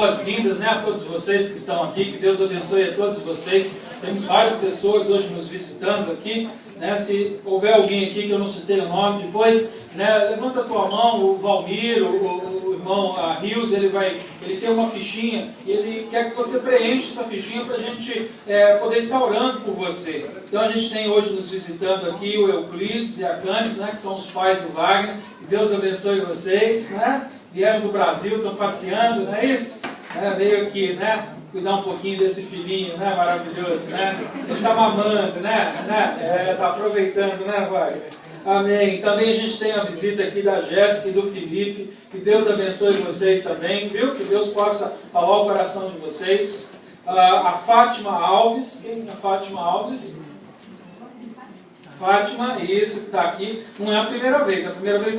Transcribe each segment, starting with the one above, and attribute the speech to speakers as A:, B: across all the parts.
A: Boas-vindas, né, a todos vocês que estão aqui, que Deus abençoe a todos vocês. Temos várias pessoas hoje nos visitando aqui, né, se houver alguém aqui que eu não citei o nome, depois, né, levanta a tua mão, o Valmir, o irmão Rios, ele tem uma fichinha e ele quer que você preencha essa fichinha para a gente poder estar orando por você. Então a gente tem hoje nos visitando aqui o Euclides e a Cândida, né, que são os pais do Wagner, e Deus abençoe vocês, né? Vieram do Brasil, estão passeando, não é isso? Veio aqui, né? Cuidar um pouquinho desse filhinho, né? Maravilhoso, né? Ele está mamando, né? Está aproveitando, né, Wagner? Amém. Também a gente tem a visita aqui da Jéssica e do Felipe. Que Deus abençoe vocês também, viu? Que Deus possa falar o coração de vocês. A Fátima Alves. Quem é a Fátima Alves? Fátima, isso que está aqui, não é a primeira vez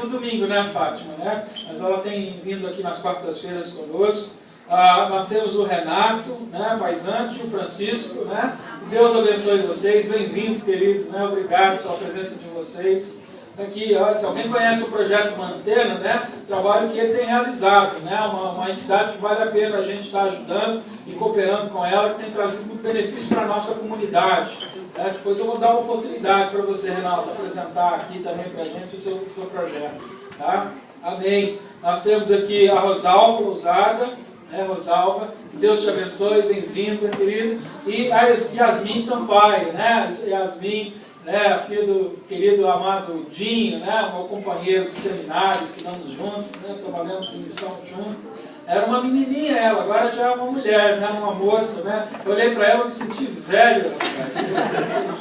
A: no domingo, né, Fátima, né? Mas ela tem vindo aqui nas quartas-feiras conosco. Nós temos o Renato, né, Paisante, o Francisco, né? Deus abençoe vocês, bem-vindos, queridos, né? Obrigado pela presença de vocês. Aqui, ó, se alguém conhece o projeto Mantena, né, o trabalho que ele tem realizado, né, uma entidade que vale a pena a gente estar ajudando e cooperando com ela, que tem trazido muito benefício para a nossa comunidade. Né? Depois eu vou dar uma oportunidade para você, Renato, apresentar aqui também para a gente o seu projeto. Tá? Amém. Nós temos aqui a Rosalva Lousada, né, Rosalva, Deus te abençoe, bem-vinda, querido. E a Yasmin Sampaio, né, Yasmin, né, filho do querido amado Dinho, né, meu companheiro de seminário, estudamos juntos, né, trabalhamos em missão juntos. Era uma menininha ela, agora já é uma mulher, né, uma moça, né. Eu olhei para ela e me senti velho,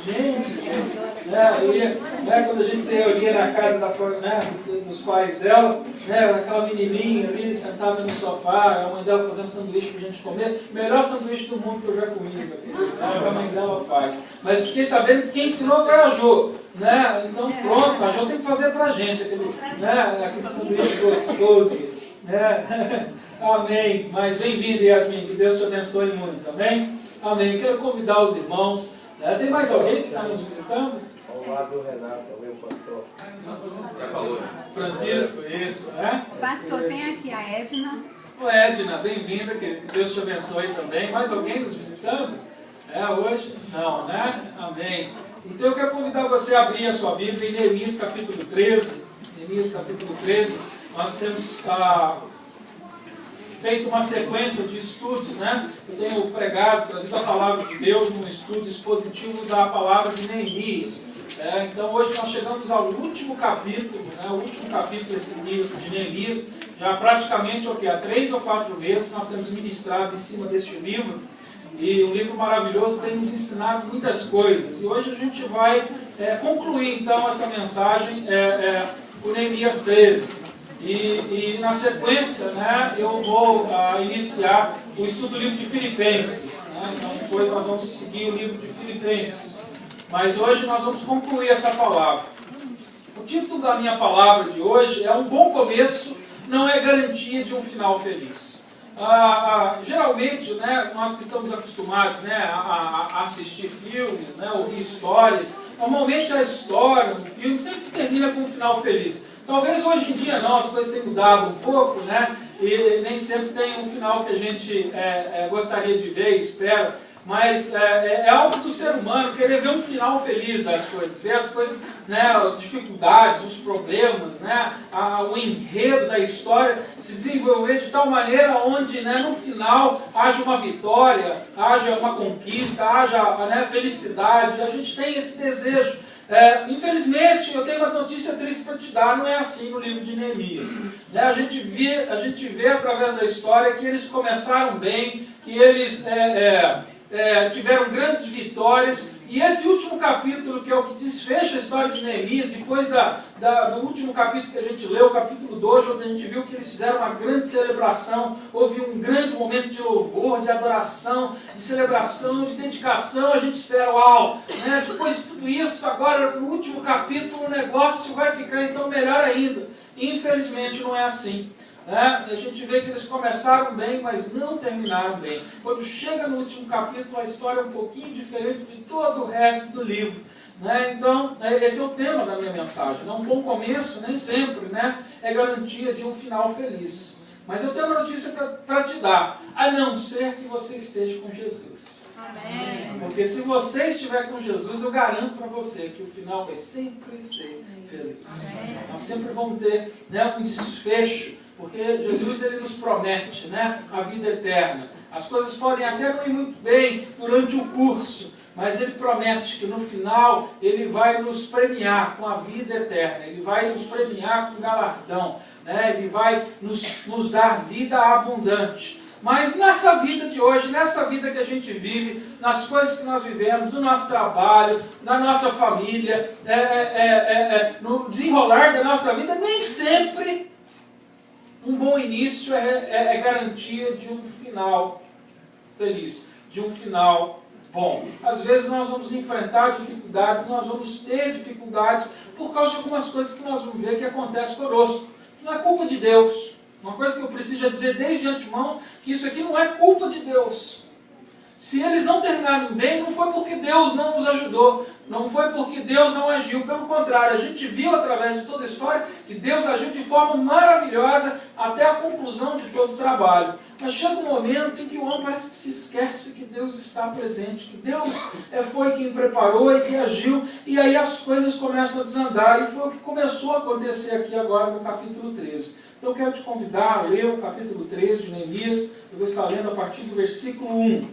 A: gente, né, quando a gente se reunia na casa dos pais dela, né, aquela menininha ali sentada no sofá, a mãe dela fazendo sanduíche para a gente comer, melhor sanduíche do mundo que eu já comi, né, a mãe dela faz. Mas fiquei sabendo que quem ensinou foi a Jô, né, então pronto, a Jô tem que fazer para a gente aquele sanduíche gostoso, né. Amém. Mas bem-vindo, Yasmin. Que Deus te abençoe muito. Amém? Amém. Quero convidar os irmãos. Tem mais alguém que está nos visitando?
B: Ao lado do Renato, meu pastor.
C: Já falou.
A: Francisco, isso, né?
D: Pastor, tem aqui a Edna.
A: Ô, Edna, bem-vinda, querido. Que Deus te abençoe também. Mais alguém nos visitando? Hoje? Não, né? Amém. Então eu quero convidar você a abrir a sua Bíblia em Neemias capítulo 13. Neemias capítulo 13. Nós temos feito uma sequência de estudos, né? Eu tenho pregado, trazido a palavra de Deus num estudo expositivo da palavra de Neemias. Então hoje nós chegamos ao último capítulo, né? O último capítulo desse livro de Neemias. Já praticamente há 3 ou 4 meses nós temos ministrado em cima deste livro. E um livro maravilhoso tem nos ensinado muitas coisas. E hoje a gente vai concluir então essa mensagem por Neemias 13. E na sequência, né, eu vou iniciar o estudo do livro de Filipenses. Né? Então depois nós vamos seguir o livro de Filipenses. Mas hoje nós vamos concluir essa palavra. O título da minha palavra de hoje é: um bom começo não é garantia de um final feliz. Geralmente, né, nós que estamos acostumados, né, a assistir filmes, né, ouvir histórias, normalmente a história, o filme sempre termina com um final feliz. Talvez hoje em dia não, as coisas têm mudado um pouco, né? E nem sempre tem um final que a gente gostaria de ver e espera, mas é algo do ser humano querer ver um final feliz das coisas, ver as coisas, né, as dificuldades, os problemas, né, o enredo da história se desenvolver de tal maneira onde, né, no final haja uma vitória, haja uma conquista, haja, né, felicidade. A gente tem esse desejo. Infelizmente, eu tenho uma notícia triste para te dar, não é assim no livro de Neemias. Né? A gente vê através da história que eles começaram bem, que eles tiveram grandes vitórias, e esse último capítulo, que é o que desfecha a história de Neemias, depois do último capítulo que a gente leu, o capítulo 2, onde a gente viu que eles fizeram uma grande celebração, houve um grande momento de louvor, de adoração, de celebração, de dedicação. A gente espera, uau, né? Depois de tudo isso, agora no último capítulo o negócio vai ficar então melhor ainda. Infelizmente não é assim. Né? A gente vê que eles começaram bem, mas não terminaram bem. Quando chega no último capítulo, a história é um pouquinho diferente de todo o resto do livro. Né? Então, esse é o tema da minha mensagem. Um bom começo, nem sempre, né, é garantia de um final feliz. Mas eu tenho uma notícia para te dar. a não ser que você esteja com Jesus.
D: Amém.
A: Porque se você estiver com Jesus, eu garanto para você que o final vai sempre ser feliz.
D: Amém.
A: Nós sempre vamos ter, né, um desfecho, porque Jesus ele nos promete, né, a vida eterna. As coisas podem até não ir muito bem durante o curso, mas ele promete que no final ele vai nos premiar com a vida eterna, ele vai nos premiar com galardão, né? Ele vai nos dar vida abundante. Mas nessa vida de hoje, nessa vida que a gente vive, nas coisas que nós vivemos, no nosso trabalho, na nossa família, no desenrolar da nossa vida, nem sempre um bom início é garantia de um final feliz, de um final bom. Às vezes nós vamos enfrentar dificuldades, nós vamos ter dificuldades por causa de algumas coisas que nós vamos ver que acontecem conosco. Isso não é culpa de Deus. Uma coisa que eu preciso dizer desde antemão, que isso aqui não é culpa de Deus. Se eles não terminaram bem, não foi porque Deus não nos ajudou, não foi porque Deus não agiu, pelo contrário, a gente viu através de toda a história que Deus agiu de forma maravilhosa até a conclusão de todo o trabalho. Mas chega um momento em que o homem parece que se esquece que Deus está presente, que Deus foi quem preparou e quem agiu, e aí as coisas começam a desandar, e foi o que começou a acontecer aqui agora no capítulo 13. Então eu quero te convidar a ler o capítulo 13 de Neemias, eu vou estar lendo a partir do versículo 1.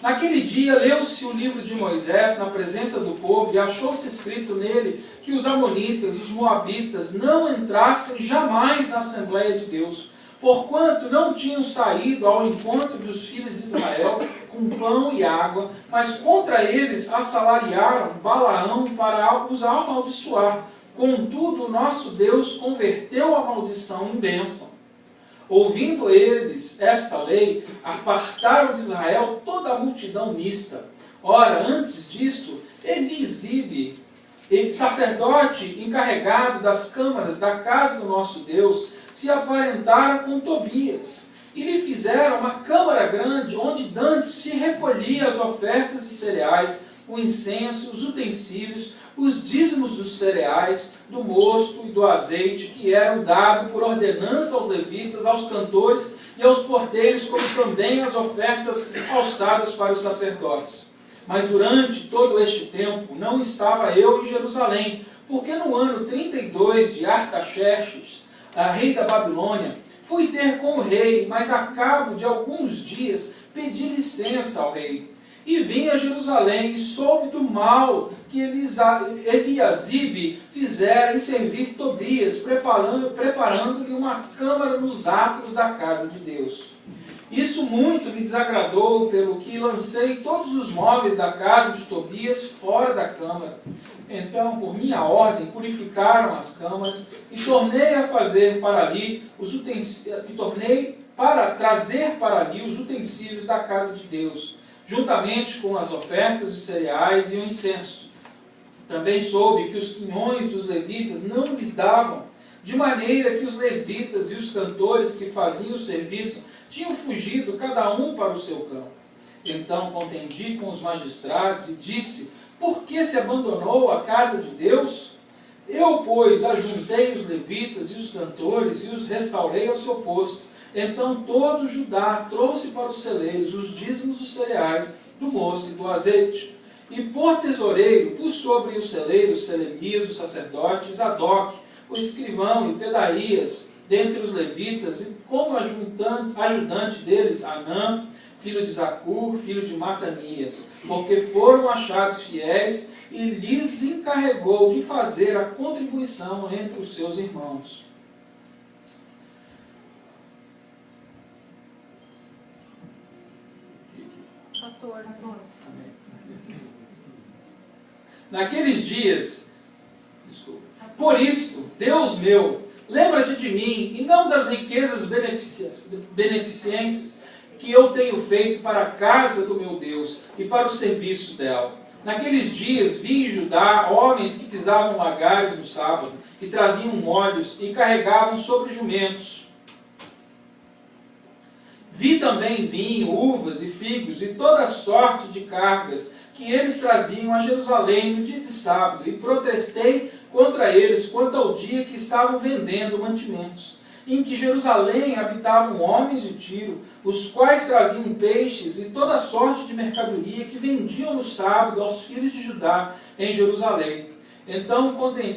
A: Naquele dia leu-se o livro de Moisés na presença do povo e achou-se escrito nele que os amonitas, os moabitas, não entrassem jamais na Assembleia de Deus, porquanto não tinham saído ao encontro dos filhos de Israel com pão e água, mas contra eles assalariaram Balaão para os amaldiçoar. Contudo, o nosso Deus converteu a maldição em bênção. Ouvindo eles esta lei, apartaram de Israel toda a multidão mista. Ora, antes disto, Elisibe, sacerdote encarregado das câmaras da casa do nosso Deus, se aparentara com Tobias, e lhe fizeram uma câmara grande, onde dantes se recolhia as ofertas de cereais, o incenso, os utensílios, os dízimos dos cereais, do mosto e do azeite, que eram dados por ordenança aos levitas, aos cantores e aos porteiros, como também as ofertas alçadas para os sacerdotes. Mas durante todo este tempo não estava eu em Jerusalém, porque no ano 32 de Artaxerxes, rei da Babilônia, fui ter com o rei, mas a cabo de alguns dias pedi licença ao rei. E vim a Jerusalém e soube do mal que Eliasibe fizera em servir Tobias, preparando-lhe uma câmara nos átrios da casa de Deus. Isso muito me desagradou, pelo que lancei todos os móveis da casa de Tobias fora da câmara. Então, por minha ordem, purificaram as câmaras e tornei a fazer para ali os utensílios, trazer para ali os utensílios da casa de Deus, juntamente com as ofertas de cereais e o incenso. Também soube que os quinhões dos levitas não lhes davam, de maneira que os levitas e os cantores que faziam o serviço tinham fugido cada um para o seu campo. Então contendi com os magistrados e disse: por que se abandonou a casa de Deus? Eu, pois, ajuntei os levitas e os cantores e os restaurei ao seu posto. Então todo Judá trouxe para os celeiros os dízimos dos cereais, do mosto e do azeite. E por tesoureiro pus sobre os celeiros Selemias, o sacerdote, Zadok, o escrivão, e Pedaías, dentre os levitas, e como ajudante deles, Anã, filho de Zacur, filho de Matanias, porque foram achados fiéis, e lhes encarregou de fazer a contribuição entre os seus irmãos. Naqueles dias, por isto, Deus meu, lembra-te de mim, e não das riquezas beneficências que eu tenho feito para a casa do meu Deus e para o serviço dela. Naqueles dias vi em Judá homens que pisavam lagares no sábado, e traziam molhos e carregavam sobre jumentos. Vi também vinho, uvas e figos e toda sorte de cargas que eles traziam a Jerusalém no dia de sábado, e protestei contra eles quanto ao dia que estavam vendendo mantimentos. em que Jerusalém habitavam homens de Tiro, os quais traziam peixes e toda sorte de mercadoria que vendiam no sábado aos filhos de Judá em Jerusalém. Então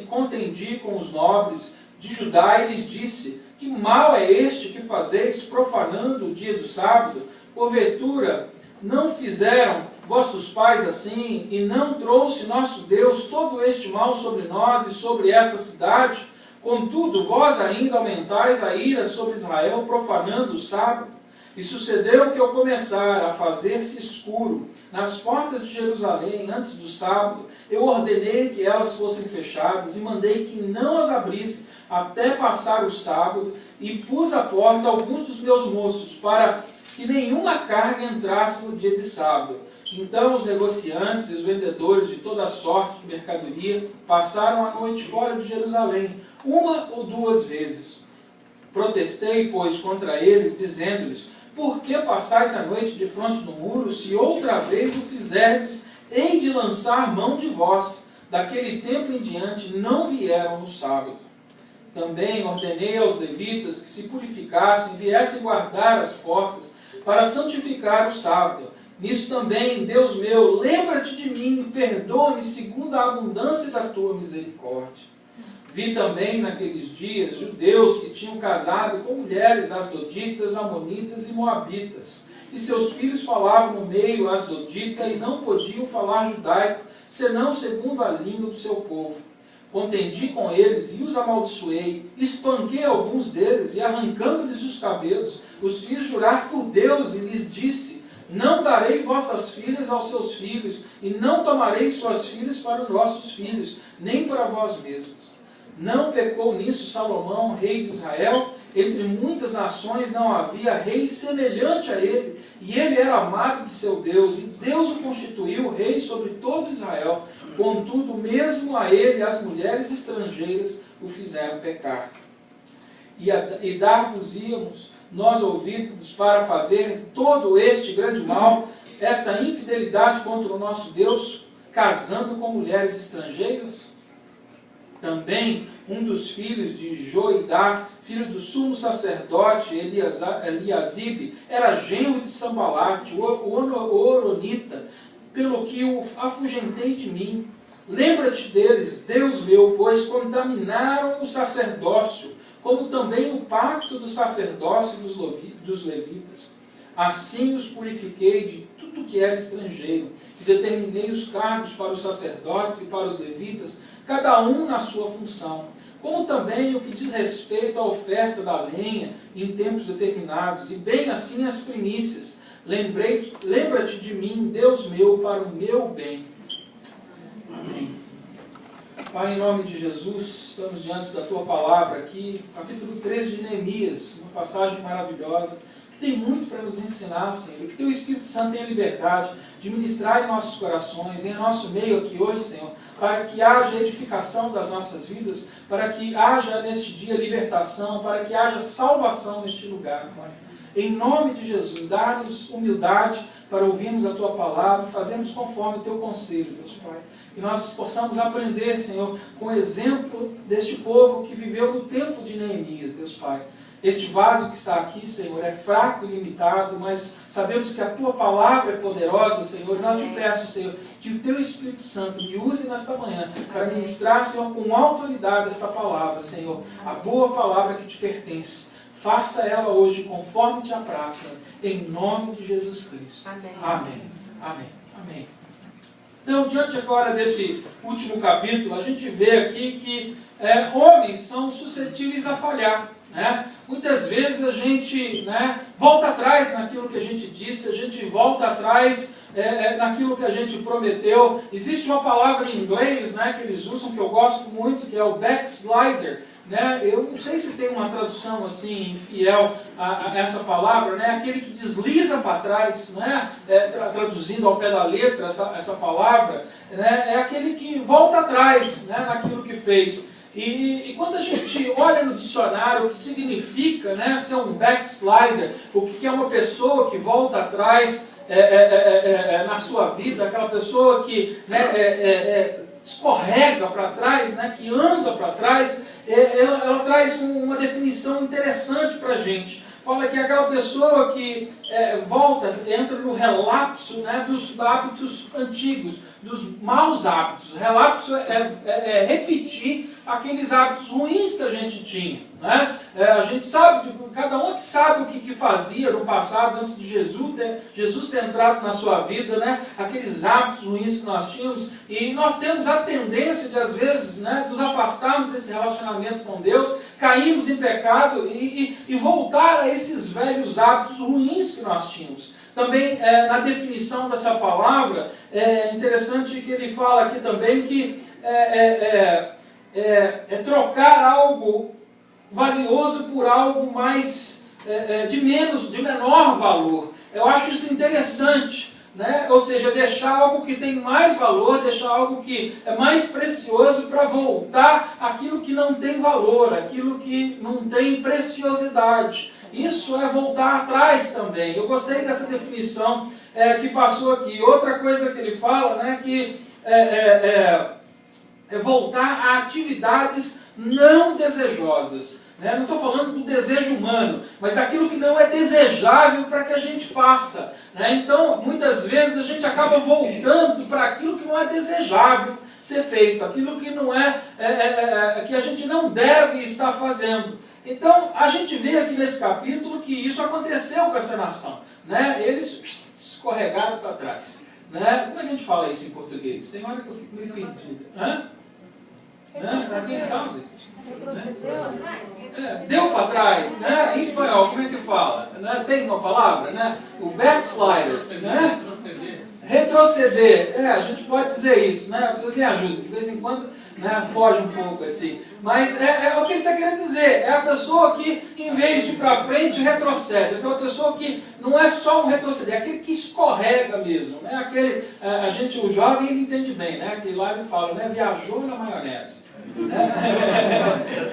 A: contendi com os nobres de Judá e lhes disse: que mal é este que fazeis, profanando o dia do sábado? Porventura, não fizeram vossos pais assim, e não trouxe nosso Deus todo este mal sobre nós e sobre esta cidade? Contudo, vós ainda aumentais a ira sobre Israel, profanando o sábado? E sucedeu que, ao começar a fazer-se escuro nas portas de Jerusalém, antes do sábado, eu ordenei que elas fossem fechadas e mandei que não as abrisse até passar o sábado, e pus à porta alguns dos meus moços, para que nenhuma carga entrasse no dia de sábado. Então os negociantes e os vendedores de toda sorte de mercadoria passaram a noite fora de Jerusalém, uma ou duas vezes. Protestei, pois, contra eles, dizendo-lhes: por que passais a noite defronte do muro? Se outra vez o fizerdes, hei de lançar mão de vós. Daquele tempo em diante não vieram no sábado. Também ordenei aos levitas que se purificassem e viessem guardar as portas para santificar o sábado. Nisso também, Deus meu, lembra-te de mim e perdoa-me segundo a abundância da tua misericórdia. Vi também naqueles dias judeus que tinham casado com mulheres asdoditas, amonitas e moabitas, e seus filhos falavam no meio asdodita e não podiam falar judaico, senão segundo a língua do seu povo. Contendi com eles e os amaldiçoei, espanquei alguns deles e, arrancando-lhes os cabelos, os fiz jurar por Deus e lhes disse: não darei vossas filhas aos seus filhos, e não tomarei suas filhas para os nossos filhos, nem para vós mesmos. Não pecou nisso Salomão, rei de Israel? Entre muitas nações não havia rei semelhante a ele, e ele era amado de seu Deus, e Deus o constituiu rei sobre todo Israel. Contudo, mesmo a ele, as mulheres estrangeiras o fizeram pecar. E dar-vos-íamos nós ouvidos para fazer todo este grande mal, esta infidelidade contra o nosso Deus, casando com mulheres estrangeiras? Também um dos filhos de Joidá, filho do sumo sacerdote Eliasibe, era genro de Sambalate, o Horonita, pelo que o afugentei de mim. Lembra-te deles, Deus meu, pois contaminaram o sacerdócio, como também o pacto do sacerdócio dos levitas. Assim os purifiquei de tudo que era estrangeiro, e determinei os cargos para os sacerdotes e para os levitas, cada um na sua função, como também o que diz respeito à oferta da lenha em tempos determinados, e bem assim as primícias. Lembra-te de mim, Deus meu, para o meu bem. Amém. Pai, em nome de Jesus, estamos diante da Tua palavra aqui, capítulo 3 de Neemias, uma passagem maravilhosa, que tem muito para nos ensinar, Senhor, e que Teu Espírito Santo tenha liberdade de ministrar em nossos corações, em nosso meio aqui hoje, Senhor, para que haja edificação das nossas vidas, para que haja neste dia libertação, para que haja salvação neste lugar, Pai. Em nome de Jesus, dá-nos humildade para ouvirmos a Tua palavra, fazermos conforme o Teu conselho, Deus Pai. Que nós possamos aprender, Senhor, com o exemplo deste povo que viveu no tempo de Neemias, Deus Pai. Este vaso que está aqui, Senhor, é fraco e limitado, mas sabemos que a Tua palavra é poderosa, Senhor. Eu te peço, Senhor, que o Teu Espírito Santo me use nesta manhã para ministrar, Senhor, com autoridade esta palavra, Senhor, a boa palavra que te pertence. Faça ela hoje conforme te apraz, Senhor, em nome de Jesus Cristo. Amém. Amém. Amém. Amém. Então, diante agora desse último capítulo, a gente vê aqui que homens são suscetíveis a falhar. Né? Muitas vezes a gente volta atrás naquilo que a gente disse, a gente volta atrás naquilo que a gente prometeu. Existe uma palavra em inglês que eles usam, que eu gosto muito, que é o backslider. Eu não sei se tem uma tradução assim fiel a essa palavra, aquele que desliza para trás, traduzindo ao pé da letra essa palavra, é aquele que volta atrás naquilo que fez. E quando a gente olha no dicionário o que significa ser um backslider, o que é uma pessoa que volta atrás na sua vida, aquela pessoa que escorrega para trás, né, que anda para trás, ela traz uma definição interessante para a gente. Fala que aquela pessoa que entra no relapso, né, dos hábitos antigos, dos maus hábitos. Relapso é repetir aqueles hábitos ruins que a gente tinha. Né? A gente sabe, cada um que sabe o que fazia no passado, antes de Jesus ter entrado na sua vida, né? Aqueles hábitos ruins que nós tínhamos, e nós temos a tendência de, às vezes, né, nos afastarmos desse relacionamento com Deus, cairmos em pecado e voltar a esses velhos hábitos ruins que nós tínhamos. Também, na definição dessa palavra, é interessante que ele fala aqui também que trocar algo valioso por algo mais de menor valor. Eu acho isso interessante, né? Ou seja, deixar algo que tem mais valor, deixar algo que é mais precioso para voltar aquilo que não tem valor, aquilo que não tem preciosidade. Isso é voltar atrás também. Eu gostei dessa definição que passou aqui. Outra coisa que ele fala, né, que é voltar a atividades não desejosas. Né? Não estou falando do desejo humano, mas daquilo que não é desejável para que a gente faça. Né? Então, muitas vezes a gente acaba voltando para aquilo que não é desejável ser feito, aquilo que não que a gente não deve estar fazendo. Então, a gente vê aqui nesse capítulo que isso aconteceu com essa nação. Né? Eles escorregaram para trás. Né? Como é que a gente fala isso em português? Tem hora que eu fico meio perdido. Alguém sabe? Deu para trás, né? Em espanhol, como é que fala? Né? Tem uma palavra, né? O backslider, né? Retroceder, a gente pode dizer isso, né? Você me ajuda, de vez em quando, né, foge um pouco assim. Mas é o que ele está querendo dizer, é a pessoa que, em vez de ir para frente, retrocede. Aquela pessoa que não é só um retroceder, é aquele que escorrega mesmo. Né? O jovem ele entende bem, né? Aquele lá ele fala, né? Viajou na maionese.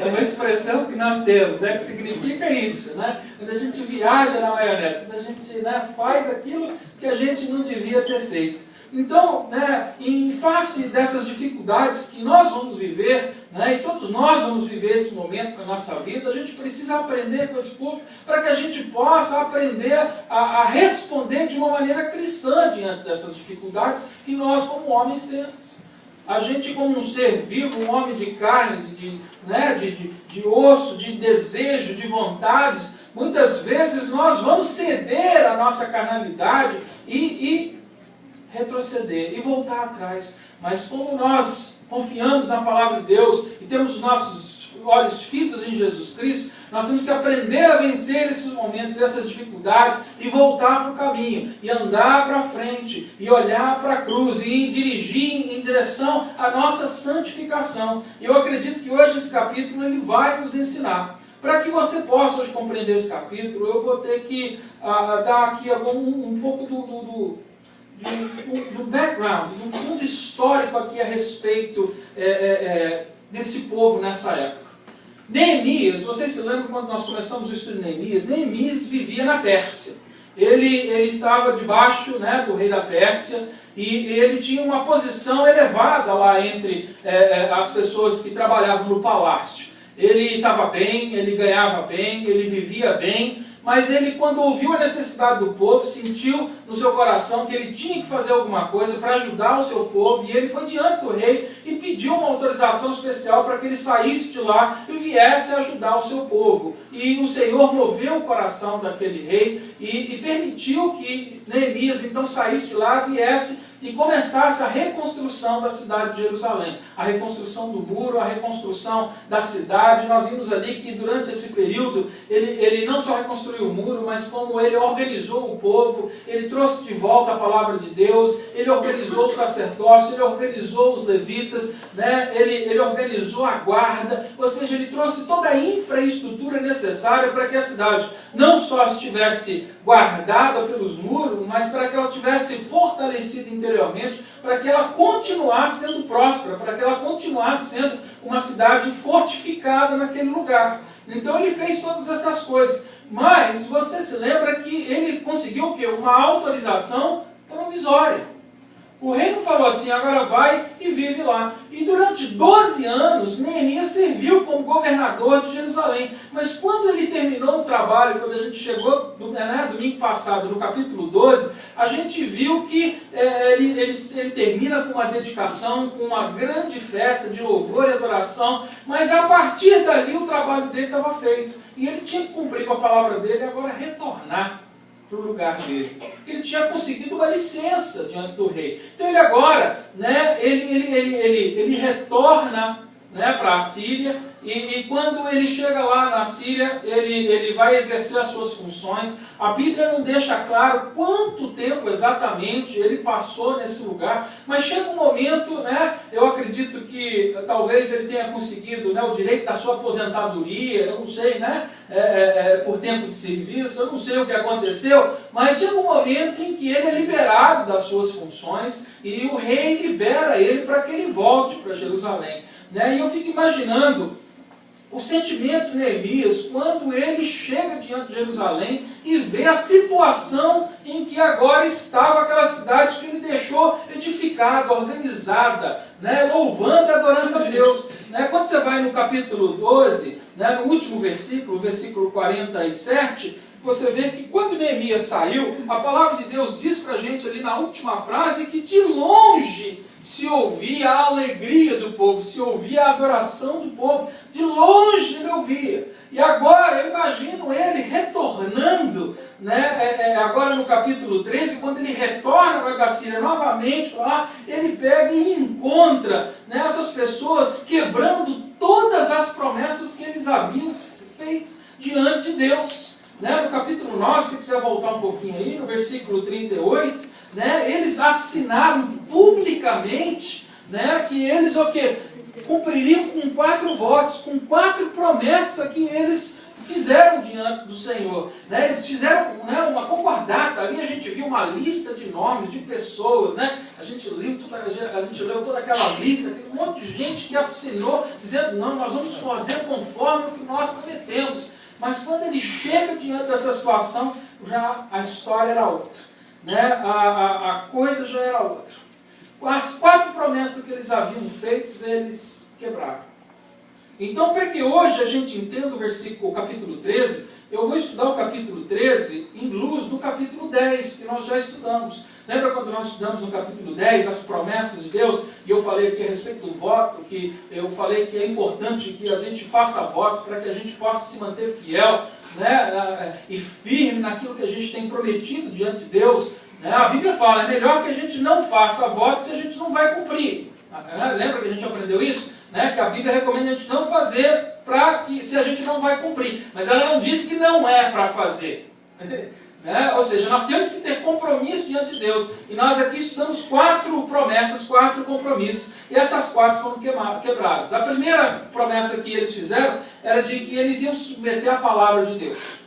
A: É uma expressão que nós temos, né, que significa isso, né? Quando a gente viaja na maionese, quando a gente, né, faz aquilo que a gente não devia ter feito. Então, né, em face dessas dificuldades que nós vamos viver, né, e todos nós vamos viver esse momento na nossa vida, a gente precisa aprender com esse povo para que a gente possa aprender a responder de uma maneira cristã diante dessas dificuldades que nós como homens temos. A gente como um ser vivo, um homem de carne, de osso, de desejo, de vontades, muitas vezes nós vamos ceder à nossa carnalidade e retroceder e voltar atrás. Mas como nós confiamos na palavra de Deus e temos os nossos olhos fitos em Jesus Cristo, nós temos que aprender a vencer esses momentos, essas dificuldades e voltar para o caminho, e andar para frente, e olhar para a cruz, e dirigir em direção à nossa santificação. E eu acredito que hoje esse capítulo ele vai nos ensinar. Para que você possa hoje compreender esse capítulo, eu vou ter que dar aqui um pouco do background, do fundo histórico aqui a respeito desse povo nessa época. Neemias, vocês se lembram quando nós começamos o estudo de Neemias? Neemias vivia na Pérsia. Ele estava debaixo, né, do rei da Pérsia e ele tinha uma posição elevada lá entre as pessoas que trabalhavam no palácio. Ele estava bem, ele ganhava bem, ele vivia bem, mas ele, quando ouviu a necessidade do povo, sentiu no seu coração que ele tinha que fazer alguma coisa para ajudar o seu povo, e ele foi diante do rei e pediu uma autorização especial para que ele saísse de lá e viesse ajudar o seu povo. E o Senhor moveu o coração daquele rei e permitiu que Neemias então saísse de lá, viesse e começasse a reconstrução da cidade de Jerusalém. A reconstrução do muro, a reconstrução da cidade. Nós vimos ali que durante esse período, ele não só reconstruiu o muro, mas como ele organizou o povo, ele trouxe de volta a palavra de Deus, ele organizou o sacerdócio, ele organizou os levitas, né? ele organizou a guarda, ou seja, ele trouxe toda a infraestrutura necessária para que a cidade não só estivesse guardada pelos muros, mas para que ela tivesse fortalecida interiormente, para que ela continuasse sendo próspera, para que ela continuasse sendo uma cidade fortificada naquele lugar. Então ele fez todas essas coisas. Mas você se lembra que ele conseguiu o quê? Uma autorização provisória. O rei não falou assim, agora vai e vive lá. E durante 12 anos, Neemias serviu como governador de Jerusalém. Mas quando ele terminou o trabalho, quando a gente chegou, domingo passado, no capítulo 12, a gente viu que ele termina com uma dedicação, com uma grande festa de louvor e adoração, mas a partir dali o trabalho dele estava feito. E ele tinha que cumprir com a palavra dele e agora retornar para o lugar dele. Ele tinha conseguido uma licença diante do rei. Então ele agora, ele retorna, para a Síria, e quando ele chega lá na Síria, ele vai exercer as suas funções. A Bíblia não deixa claro quanto tempo exatamente ele passou nesse lugar, mas chega um momento, eu acredito que talvez ele tenha conseguido o direito da sua aposentadoria, eu não sei, por tempo de serviço, eu não sei o que aconteceu, mas chega um momento em que ele é liberado das suas funções e o rei libera ele para que ele volte para Jerusalém. E eu fico imaginando o sentimento de Neemias quando ele chega diante de Jerusalém e vê a situação em que agora estava aquela cidade que ele deixou edificada, organizada, louvando e adorando a Deus. Quando você vai no capítulo 12, no último versículo, o versículo 47, você vê que quando Neemias saiu, a palavra de Deus diz para a gente ali na última frase que de longe se ouvia a alegria do povo, se ouvia a adoração do povo, de longe ele ouvia. E agora eu imagino ele retornando, agora no capítulo 13, quando ele retorna para a Síria novamente para lá, ele pega e encontra essas pessoas quebrando todas as promessas que eles haviam feito diante de Deus. No capítulo 9, se quiser voltar um pouquinho aí, no versículo 38, eles assinaram publicamente que eles cumpririam com 4 votos, com 4 promessas que eles fizeram diante do Senhor. Eles fizeram uma concordata, ali a gente viu uma lista de nomes, de pessoas, a gente leu toda aquela lista, tem um monte de gente que assinou, dizendo, não, nós vamos fazer conforme o que nós prometemos. Mas quando ele chega diante dessa situação, já a história era outra. A coisa já era outra. As 4 promessas que eles haviam feito, eles quebraram. Então, para que hoje a gente entenda o capítulo 13, eu vou estudar o capítulo 13 em luz do capítulo 10, que nós já estudamos. Lembra quando nós estudamos no capítulo 10 as promessas de Deus? E eu falei aqui a respeito do voto, que eu falei que é importante que a gente faça voto para que a gente possa se manter fiel, e firme naquilo que a gente tem prometido diante de Deus. A Bíblia fala, é melhor que a gente não faça voto se a gente não vai cumprir. Lembra que a gente aprendeu isso? Que a Bíblia recomenda a gente não fazer se a gente não vai cumprir. Mas ela não diz que não é para fazer. Ou seja, nós temos que ter compromisso diante de Deus. E nós aqui estudamos 4 promessas, 4 compromissos. E essas 4 foram quebradas. A primeira promessa que eles fizeram era de que eles iam submeter a palavra de Deus.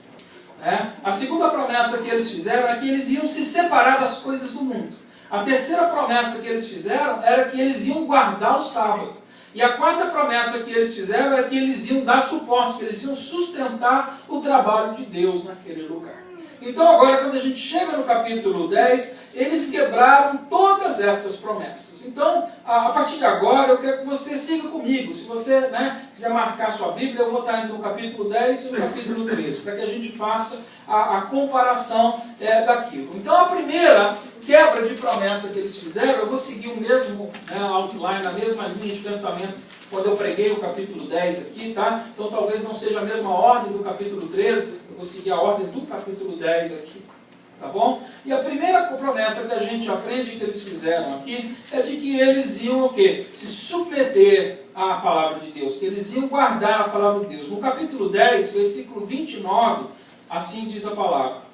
A: A segunda promessa que eles fizeram é que eles iam se separar das coisas do mundo. A terceira promessa que eles fizeram era que eles iam guardar o sábado. E a quarta promessa que eles fizeram era que eles iam dar suporte, que eles iam sustentar o trabalho de Deus naquele lugar. Então agora, quando a gente chega no capítulo 10, eles quebraram todas estas promessas. Então, a partir de agora, eu quero que você siga comigo. Se você quiser marcar sua Bíblia, eu vou estar indo no capítulo 10 e no capítulo 13, para que a gente faça a comparação daquilo. Então, a primeira quebra de promessa que eles fizeram, eu vou seguir o mesmo outline, a mesma linha de pensamento quando eu preguei o capítulo 10 aqui, tá? Então talvez não seja a mesma ordem do capítulo 13, eu vou seguir a ordem do capítulo 10 aqui, tá bom? E a primeira promessa que a gente aprende que eles fizeram aqui é de que eles iam o quê? Se submeter à palavra de Deus, que eles iam guardar a palavra de Deus. No capítulo 10, versículo 29, assim diz a palavra: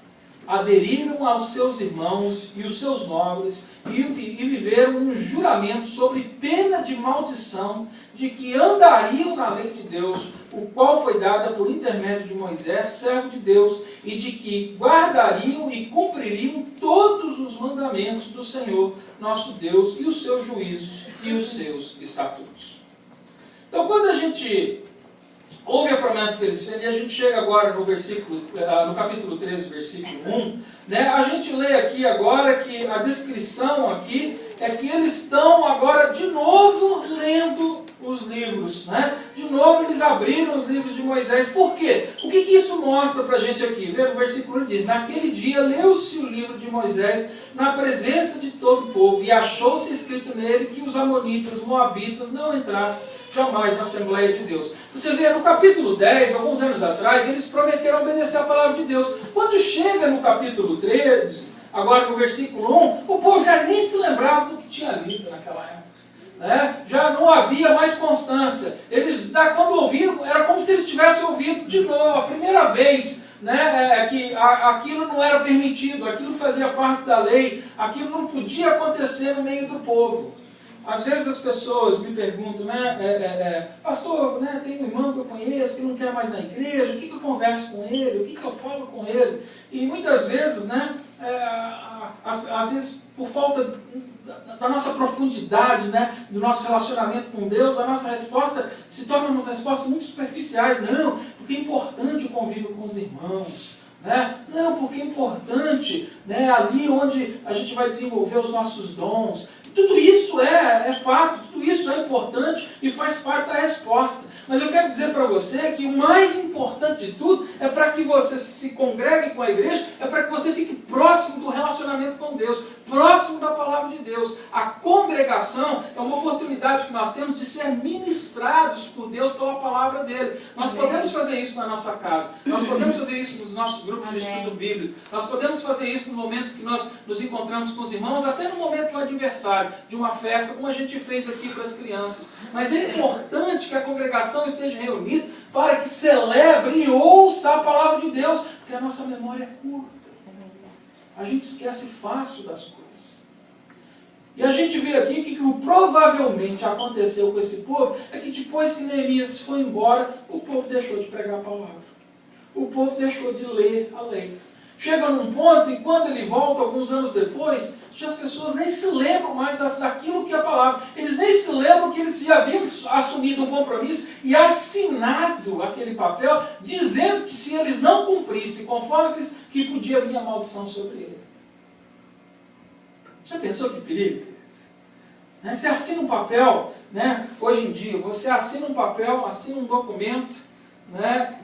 A: aderiram aos seus irmãos e os seus nobres e viveram um juramento sobre pena de maldição de que andariam na lei de Deus, o qual foi dada por intermédio de Moisés, servo de Deus, e de que guardariam e cumpririam todos os mandamentos do Senhor, nosso Deus, e os seus juízos e os seus estatutos. Então, quando a gente houve a promessa que eles fez, e a gente chega agora no capítulo 13, versículo 1, né? A gente lê aqui agora que a descrição aqui é que eles estão agora de novo lendo os livros, né? De novo eles abriram os livros de Moisés. Por quê? O que isso mostra para a gente aqui? Vê, o versículo diz: naquele dia leu-se o livro de Moisés na presença de todo o povo, e achou-se escrito nele que os amonitas, os moabitas não entrassem jamais na Assembleia de Deus. Você vê no capítulo 10, alguns anos atrás, eles prometeram obedecer a palavra de Deus. Quando chega no capítulo 13, agora no versículo 1, o povo já nem se lembrava do que tinha lido naquela época. Né? Já não havia mais constância. Eles, quando ouviram, era como se eles tivessem ouvido de novo, a primeira vez, né, que aquilo não era permitido, aquilo fazia parte da lei, aquilo não podia acontecer no meio do povo. Às vezes as pessoas me perguntam, né, pastor, né, tem um irmão que eu conheço que não quer mais na igreja, o que eu converso com ele, o que eu falo com ele? E muitas vezes, né, às vezes por falta da nossa profundidade, né, do nosso relacionamento com Deus, a nossa resposta se torna uma resposta muito superficiais. Não, porque é importante o convívio com os irmãos. Né? Não, porque é importante, né, ali onde a gente vai desenvolver os nossos dons. Tudo isso é fato, tudo isso é importante e faz parte da resposta. Mas eu quero dizer para você que o mais importante de tudo é para que você se congregue com a igreja, é para que você fique próximo do relacionamento com Deus, próximo da palavra de Deus. A congregação é uma oportunidade que nós temos de ser ministrados por Deus pela palavra dele. Nós podemos fazer isso na nossa casa, nós podemos fazer isso nos nossos grupos de estudo bíblico, nós podemos fazer isso no momento que nós nos encontramos com os irmãos, até no momento do aniversário, de uma festa, como a gente fez aqui para as crianças. Mas é importante que a congregação esteja reunida para que celebre e ouça a palavra de Deus, porque a nossa memória é curta. A gente esquece fácil das coisas. E a gente vê aqui que o que provavelmente aconteceu com esse povo é que depois que Neemias foi embora, o povo deixou de pregar a palavra. O povo deixou de ler a lei. Chega num ponto e quando ele volta, alguns anos depois, as pessoas nem se lembram mais daquilo que é a palavra. Eles nem se lembram que eles já haviam assumido um compromisso e assinado aquele papel, dizendo que se eles não cumprissem conforme eles, que podia vir a maldição sobre ele. Já pensou que perigo? Né? Você assina um papel, né? Hoje em dia, você assina um papel, assina um documento, né,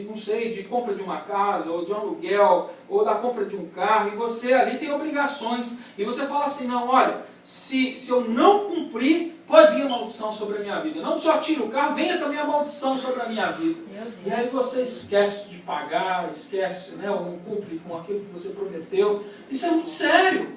A: não sei, de compra de uma casa, ou de um aluguel, ou da compra de um carro, e você ali tem obrigações, e você fala assim, não, olha, se eu não cumprir, pode vir a maldição sobre a minha vida. Não só tira o carro, venha também a maldição sobre a minha vida. E aí você esquece de pagar, esquece, né, ou não cumpre com aquilo que você prometeu. Isso é muito sério.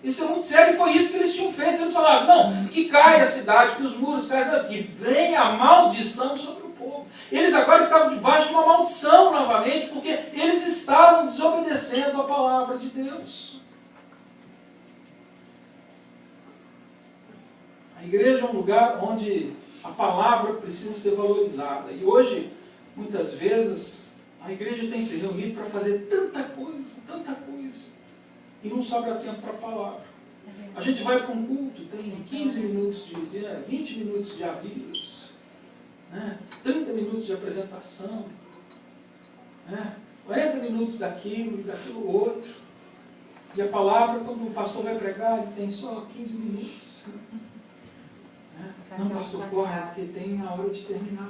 A: Isso é muito sério, e foi isso que eles tinham feito. Eles falaram, não, que caia a cidade, que os muros caia, que venha a maldição sobre o povo. Eles agora estavam debaixo de uma maldição novamente, porque eles estavam desobedecendo a palavra de Deus. A igreja é um lugar onde a palavra precisa ser valorizada. E hoje, muitas vezes, a igreja tem se reunido para fazer tanta coisa, e não sobra tempo para a palavra. A gente vai para um culto, tem 15 minutos 20 minutos de avisos, né? 30 minutos de apresentação, né? 40 minutos daquilo outro. E a palavra, quando o pastor vai pregar, ele tem só 15 minutos. Né? Não, pastor, corre, porque tem a hora de terminar.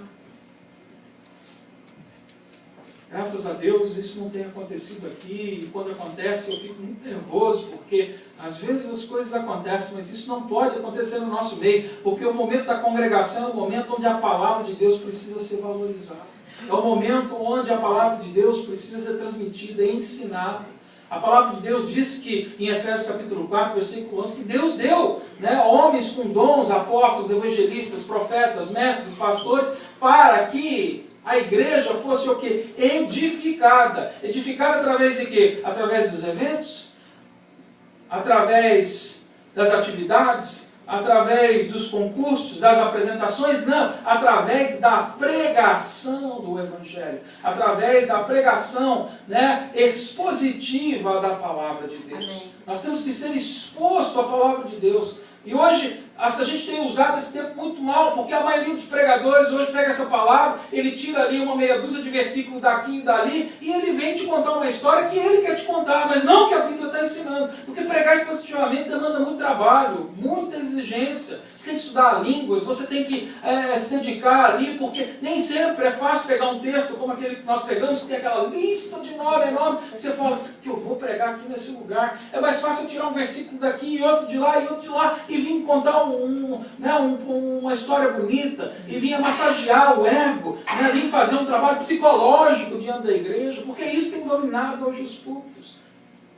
A: Graças a Deus isso não tem acontecido aqui, e quando acontece eu fico muito nervoso, porque às vezes as coisas acontecem, mas isso não pode acontecer no nosso meio, porque o momento da congregação é o momento onde a palavra de Deus precisa ser valorizada. É o momento onde a palavra de Deus precisa ser transmitida e ensinada. A palavra de Deus diz que, em Efésios capítulo 4, versículo 11, que Deus deu, né, homens com dons, apóstolos, evangelistas, profetas, mestres, pastores, para que a igreja fosse o quê? Edificada. Edificada através de quê? Através dos eventos? Através das atividades? Através dos concursos, das apresentações? Não. Através da pregação do Evangelho. Através da pregação, né, expositiva da palavra de Deus. Amém. Nós temos que ser exposto à palavra de Deus. E hoje, a gente tem usado esse tempo muito mal, porque a maioria dos pregadores hoje pega essa palavra, ele tira ali uma meia dúzia de versículos daqui e dali, e ele vem te contar uma história que ele quer te contar, mas não que a Bíblia está ensinando. Porque pregar expositivamente demanda muito trabalho, muita exigência. Você tem que estudar línguas, você tem que se dedicar ali, porque nem sempre é fácil pegar um texto como aquele que nós pegamos, que tem aquela lista de nome enorme, que você fala que eu vou pregar aqui nesse lugar. É mais fácil eu tirar um versículo daqui e outro de lá e outro de lá, e vir contar uma história bonita, e vir massagear o ego, né, vir fazer um trabalho psicológico diante da igreja, porque isso tem dominado hoje os púlpitos.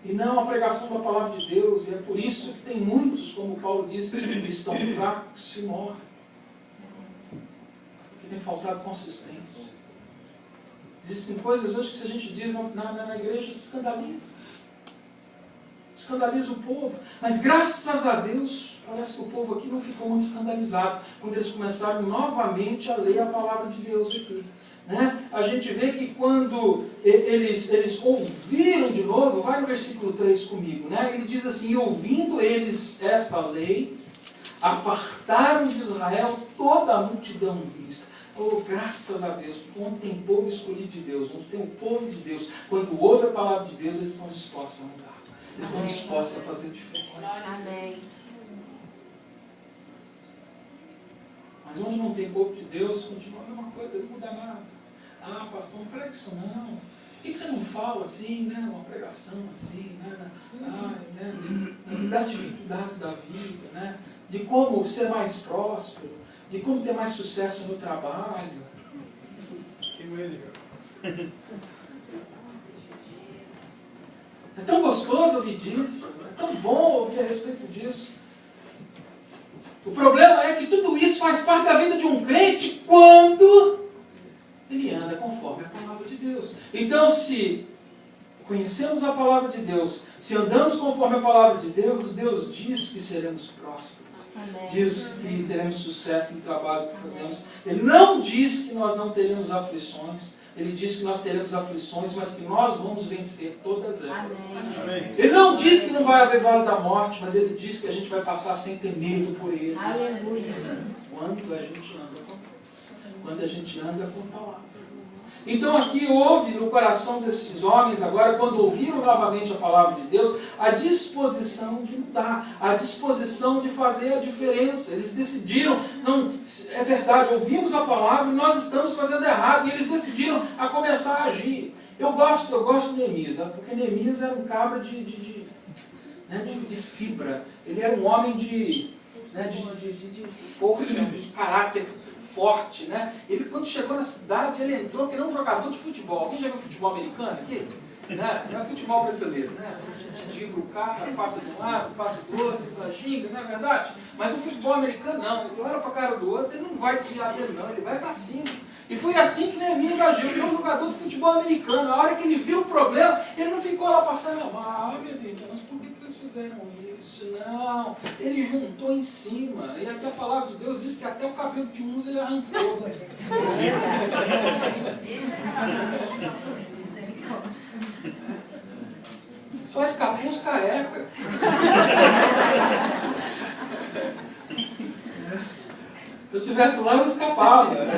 A: E não a pregação da palavra de Deus. E é por isso que tem muitos, como Paulo disse, que estão fracos e morrem. Porque tem faltado consistência. Existem coisas hoje que se a gente diz na igreja, se escandaliza. Escandaliza o povo. Mas graças a Deus, parece que o povo aqui não ficou muito escandalizado quando eles começaram novamente a ler a palavra de Deus aqui. Né? A gente vê que quando eles ouviram de novo, vai no versículo 3 comigo, né? Ele diz assim: e ouvindo eles esta lei, apartaram de Israel toda a multidão vista. Oh, graças a Deus, onde tem povo escolhido de Deus, onde tem o povo de Deus, quando ouve a palavra de Deus, eles estão dispostos a mudar, eles estão dispostos a fazer diferença.
D: Amém.
A: Mas onde não tem povo de Deus, continua a mesma coisa, não muda nada. Ah, pastor, não prega isso não. Por que você não fala assim, né? Uma pregação assim, né? Das dificuldades da vida, né? De como ser mais próspero, de como ter mais sucesso no trabalho. É tão gostoso ouvir disso, é tão bom ouvir a respeito disso. O problema é que tudo isso faz parte da vida de um crente quando ele anda conforme a palavra de Deus. Então, se conhecemos a palavra de Deus, se andamos conforme a palavra de Deus, Deus diz que seremos prósperos. Amém. Diz que teremos sucesso no trabalho que fazemos. Ele não diz que nós não teremos aflições. Ele diz que nós teremos aflições, mas que nós vamos vencer todas elas. Amém. Ele não diz que não vai haver vale da morte, mas ele diz que a gente vai passar sem ter medo por ele.
D: Aleluia.
A: Quando a gente anda com Deus. Quando a gente anda com a palavra. Então aqui houve no coração desses homens, agora quando ouviram novamente a palavra de Deus, a disposição de mudar, a disposição de fazer a diferença. Eles decidiram, não, é verdade, ouvimos a palavra e nós estamos fazendo errado, e eles decidiram a começar a agir. Eu gosto de Neemias, porque Neemias era um cabra de fibra, ele era um homem de força, de caráter forte, né? Ele, quando chegou na cidade, ele entrou que era um jogador de futebol. Quem já viu futebol americano aqui? Né? Não é futebol brasileiro, né? A gente diga o cara, passa de um lado, passa do outro, usa ginga, não é verdade? Mas o futebol americano não, ele olha para a cara do outro, ele não vai desviar dele não, ele vai para cima. E foi assim que Neemias agiu, ele é um jogador de futebol americano. A hora que ele viu o problema, ele não ficou lá passando mal, minhas irmãs, por que vocês fizeram isso? Não, ele juntou em cima. E aqui a palavra de Deus diz que até o cabelo de uns ele arrancou. Só escapou os carecas. Se eu estivesse lá, eu escapava. Né,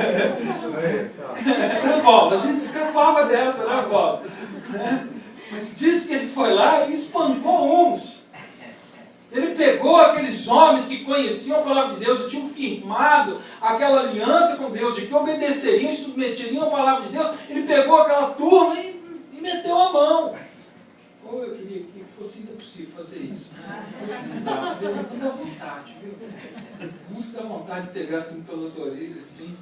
A: Paulo? A gente escapava dessa, né, Paulo? Né? Mas disse que ele foi lá e espancou uns. Ele pegou aqueles homens que conheciam a palavra de Deus e tinham firmado aquela aliança com Deus, de que obedeceriam e submeteriam a palavra de Deus. Ele pegou aquela turma e meteu a mão. Ou eu queria que fosse ainda possível fazer isso. Às vezes é dá vontade, viu? Uns dá vontade de pegar assim pelas orelhas, assim.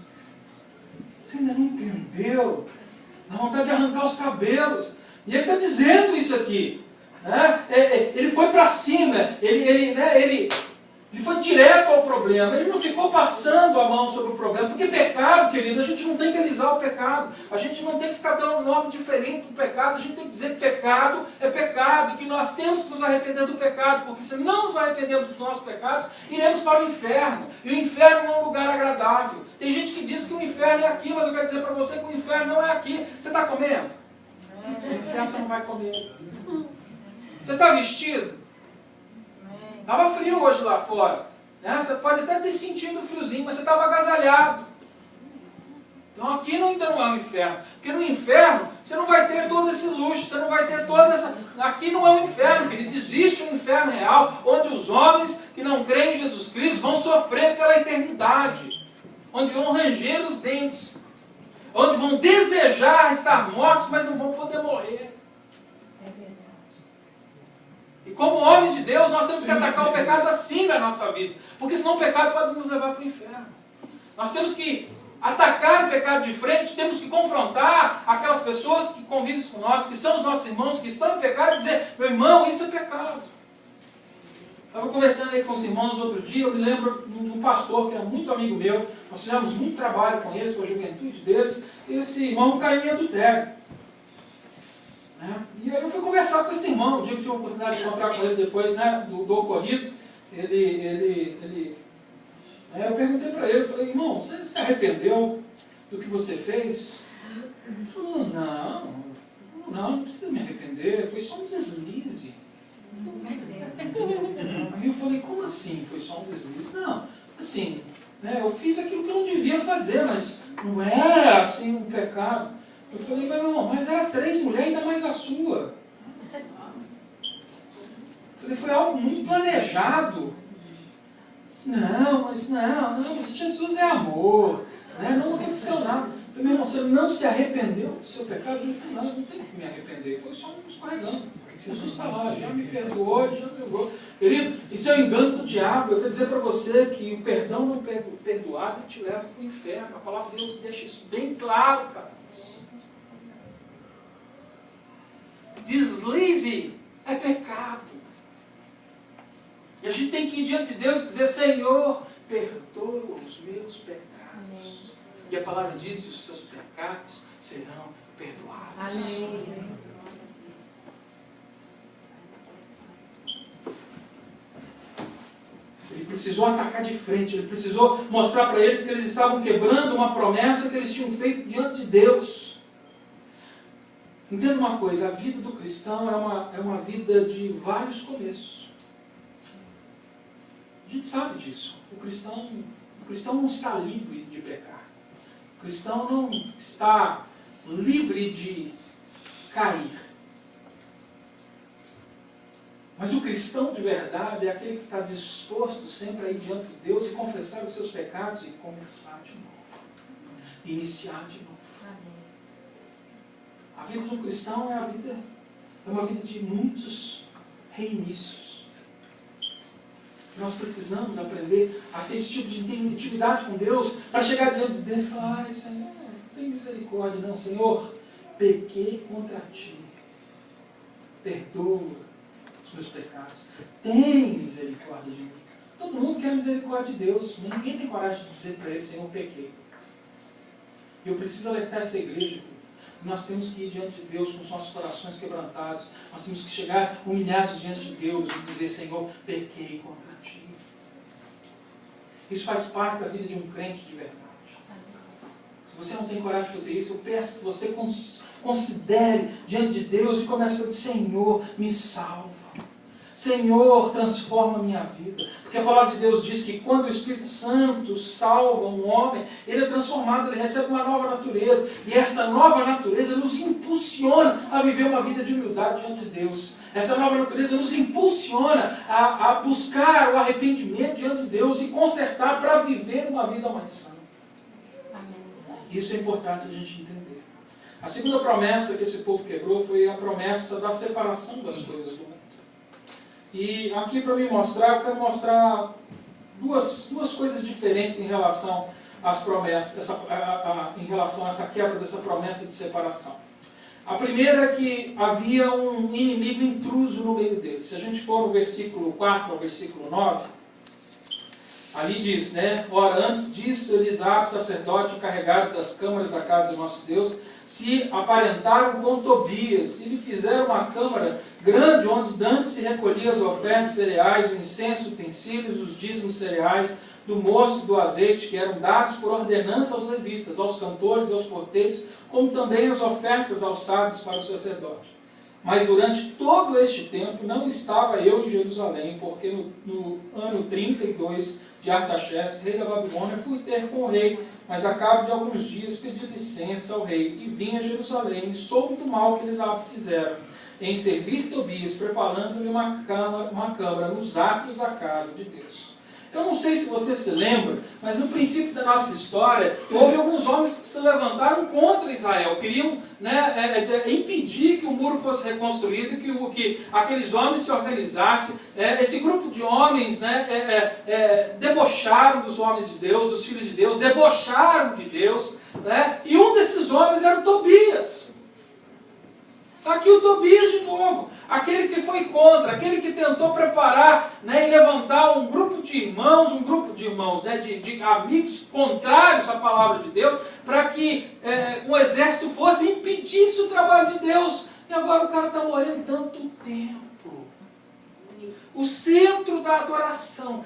A: Você ainda não entendeu? Dá vontade de arrancar os cabelos. E ele está dizendo isso aqui. Né? Ele foi para cima, ele foi direto ao problema, ele não ficou passando a mão sobre o problema, porque pecado, querido, a gente não tem que alisar o pecado, a gente não tem que ficar dando um nome diferente do pecado, a gente tem que dizer que pecado é pecado, e que nós temos que nos arrepender do pecado, porque se não nos arrependemos dos nossos pecados, iremos para o inferno, e o inferno não é um lugar agradável. Tem gente que diz que o inferno é aqui, mas eu quero dizer para você que o inferno não é aqui. Você está comendo? No inferno você não vai comer. Você está vestido? Estava frio hoje lá fora. Né? Você pode até ter sentido o friozinho, mas você estava agasalhado. Então aqui ainda não é um inferno. Porque no inferno você não vai ter todo esse luxo, você não vai ter toda essa... Aqui não é um inferno, querido. Existe um inferno real, onde os homens que não creem em Jesus Cristo vão sofrer pela eternidade. Onde vão ranger os dentes. Onde vão desejar estar mortos, mas não vão poder morrer. E como homens de Deus, nós temos que atacar o pecado assim na nossa vida. Porque senão o pecado pode nos levar para o inferno. Nós temos que atacar o pecado de frente, temos que confrontar aquelas pessoas que convivem com nós, que são os nossos irmãos, que estão em pecado, e dizer, meu irmão, isso é pecado. Estava conversando aí com os irmãos outro dia, eu me lembro de um pastor que era muito amigo meu, nós fizemos muito trabalho com eles, com a juventude deles, e esse irmão caiu em adultério. E aí eu fui conversar com esse irmão, o dia que tive a oportunidade de encontrar com ele depois, né, do ocorrido, aí eu perguntei para ele, eu falei, irmão, você se arrependeu do que você fez? Ele falou, não precisa me arrepender, foi só um deslize. Aí eu falei, como assim foi só um deslize? Não, assim, né, eu fiz aquilo que eu não devia fazer, mas não era assim um pecado. Eu falei, meu irmão, mas era 3 mulheres, ainda mais a sua. Eu falei, foi algo muito planejado. Não, mas Jesus é amor, né? Não aconteceu nada. Eu falei, meu irmão, você não se arrependeu do seu pecado? Ele falou, não tem que me arrepender, foi só um escorregando. Jesus está lá, já me perdoou, já me perdoou. Querido, isso é um engano do diabo. Eu quero dizer para você que o perdão não perdoado te leva para o inferno. A palavra de Deus deixa isso bem claro para nós. Deslize é pecado. E a gente tem que ir diante de Deus e dizer, Senhor, perdoa os meus pecados. Amém. E a palavra diz, os seus pecados serão perdoados. Amém. Ele precisou atacar de frente, ele precisou mostrar para eles que eles estavam quebrando uma promessa que eles tinham feito diante de Deus. Entenda uma coisa, a vida do cristão é uma vida de vários começos. A gente sabe disso. O cristão não está livre de pecar. O cristão não está livre de cair. Mas o cristão de verdade é aquele que está disposto sempre a ir diante de Deus e confessar os seus pecados e começar de novo. Iniciar de novo. A vida do cristão é uma vida de muitos reinícios. Nós precisamos aprender a ter esse tipo de intimidade com Deus para chegar diante dele e falar, ai Senhor, não tem misericórdia não, Senhor, pequei contra ti. Perdoa os meus pecados. Tem misericórdia de mim. Todo mundo quer misericórdia de Deus, mas ninguém tem coragem de dizer para ele, Senhor, pequei. E eu preciso alertar essa igreja. Nós temos que ir diante de Deus com os nossos corações quebrantados. Nós temos que chegar humilhados diante de Deus e dizer, Senhor, pequei contra ti. Isso faz parte da vida de um crente de verdade. Se você não tem coragem de fazer isso, eu peço que você considere diante de Deus e comece a dizer, Senhor, me salva. Senhor, transforma a minha vida. Porque a palavra de Deus diz que quando o Espírito Santo salva um homem, ele é transformado, ele recebe uma nova natureza. E essa nova natureza nos impulsiona a viver uma vida de humildade diante de Deus. Essa nova natureza nos impulsiona a buscar o arrependimento diante de Deus e consertar para viver uma vida mais santa. Isso é importante a gente entender. A segunda promessa que esse povo quebrou foi a promessa da separação das coisas do mundo. E aqui para me mostrar, eu quero mostrar duas coisas diferentes em relação às promessas, em relação a essa quebra dessa promessa de separação. A primeira é que havia um inimigo intruso no meio deles. Se a gente for no versículo 4 ao versículo 9, ali diz, né? Ora, antes disto, Elisabe, sacerdote encarregado das câmaras da casa do nosso Deus, se aparentaram com Tobias e lhe fizeram uma câmara grande onde dantes se recolhia as ofertas cereais, o incenso, utensílios, os dízimos cereais, do mosto e do azeite, que eram dados por ordenança aos levitas, aos cantores, aos porteiros, como também as ofertas alçadas para o sacerdote. Mas durante todo este tempo não estava eu em Jerusalém, porque no ano 32 de Artaxerxes, rei da Babilônia, fui ter com o rei, mas a cabo de alguns dias pedi licença ao rei, e vim a Jerusalém, e soube do mal que eles fizeram, em servir Tobias, preparando-lhe uma câmara nos átrios da casa de Deus. Eu não sei se você se lembra, mas no princípio da nossa história, houve alguns homens que se levantaram contra Israel, queriam impedir que o muro fosse reconstruído, que aqueles homens se organizassem. Esse grupo de homens debocharam dos homens de Deus, dos filhos de Deus, debocharam de Deus, e um desses homens era o Tobias. Está aqui o Tobias de novo, aquele que foi contra, aquele que tentou preparar e levantar um grupo de irmãos, de amigos contrários à palavra de Deus, para que um exército fosse e impedisse o trabalho de Deus. E agora o cara está morrendo tanto tempo. O centro da adoração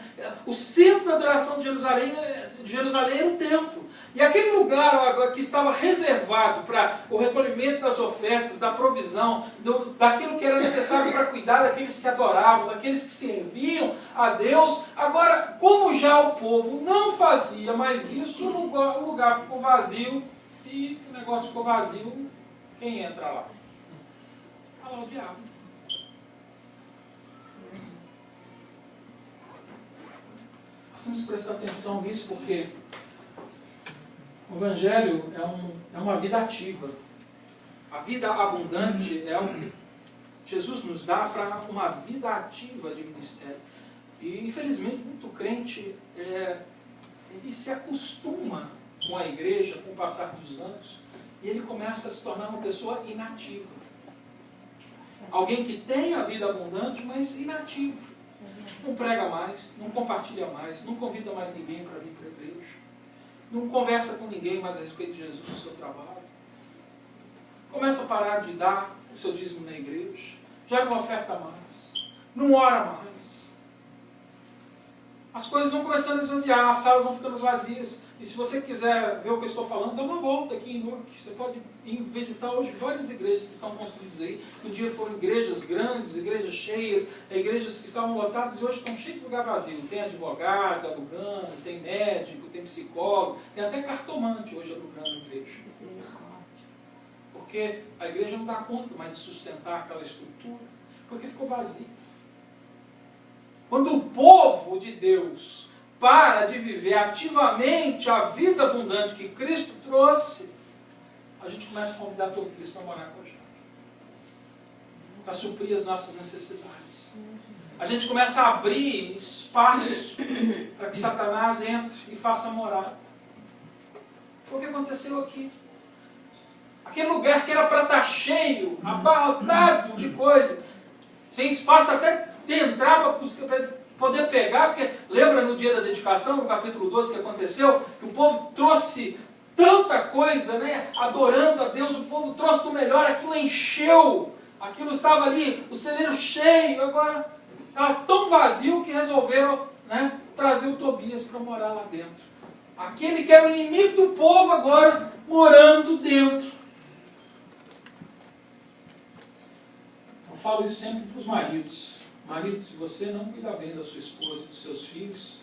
A: de Jerusalém era o templo. E aquele lugar que estava reservado para o recolhimento das ofertas, da provisão, daquilo que era necessário para cuidar daqueles que adoravam, daqueles que serviam a Deus, agora, como já o povo não fazia mais isso, o lugar ficou vazio, e o negócio ficou vazio, quem entra lá? Olha lá o diabo. Nós temos que prestar atenção nisso, porque o Evangelho é uma vida ativa. A vida abundante é o que Jesus nos dá para uma vida ativa de ministério. E, infelizmente, muito crente ele se acostuma com a igreja, com o passar dos anos, e ele começa a se tornar uma pessoa inativa. Alguém que tem a vida abundante, mas inativo. Não prega mais, não compartilha mais, não convida mais ninguém para vir para a igreja. Não conversa com ninguém mais a respeito de Jesus no seu trabalho. Começa a parar de dar o seu dízimo na igreja. Já não oferta mais. Não ora mais. As coisas vão começando a esvaziar, as salas vão ficando vazias. E se você quiser ver o que eu estou falando, dá uma volta aqui em Newark. Você pode ir visitar hoje várias igrejas que estão construídas aí. Um dia foram igrejas grandes, igrejas cheias, igrejas que estavam lotadas e hoje estão cheias de lugar vazio. Tem advogado alugando, tem médico, tem psicólogo, tem até cartomante hoje alugando a igreja. Porque a igreja não dá conta mais de sustentar aquela estrutura, porque ficou vazia. Quando o povo de Deus para de viver ativamente a vida abundante que Cristo trouxe, a gente começa a convidar todo Cristo para morar com a gente, para suprir as nossas necessidades. A gente começa a abrir espaço para que Satanás entre e faça morada. Foi o que aconteceu aqui. Aquele lugar que era para estar cheio, abarrotado de coisa, sem espaço até de entrar para poder pegar, porque lembra no dia da dedicação, no capítulo 12, que aconteceu, que o povo trouxe tanta coisa, adorando a Deus, o povo trouxe do melhor, aquilo encheu, aquilo estava ali, o celeiro cheio, agora estava tão vazio que resolveram trazer o Tobias para morar lá dentro. Aquele que era o inimigo do povo agora, morando dentro. Eu falo isso sempre para os maridos. Marido, se você não cuidar bem da sua esposa e dos seus filhos,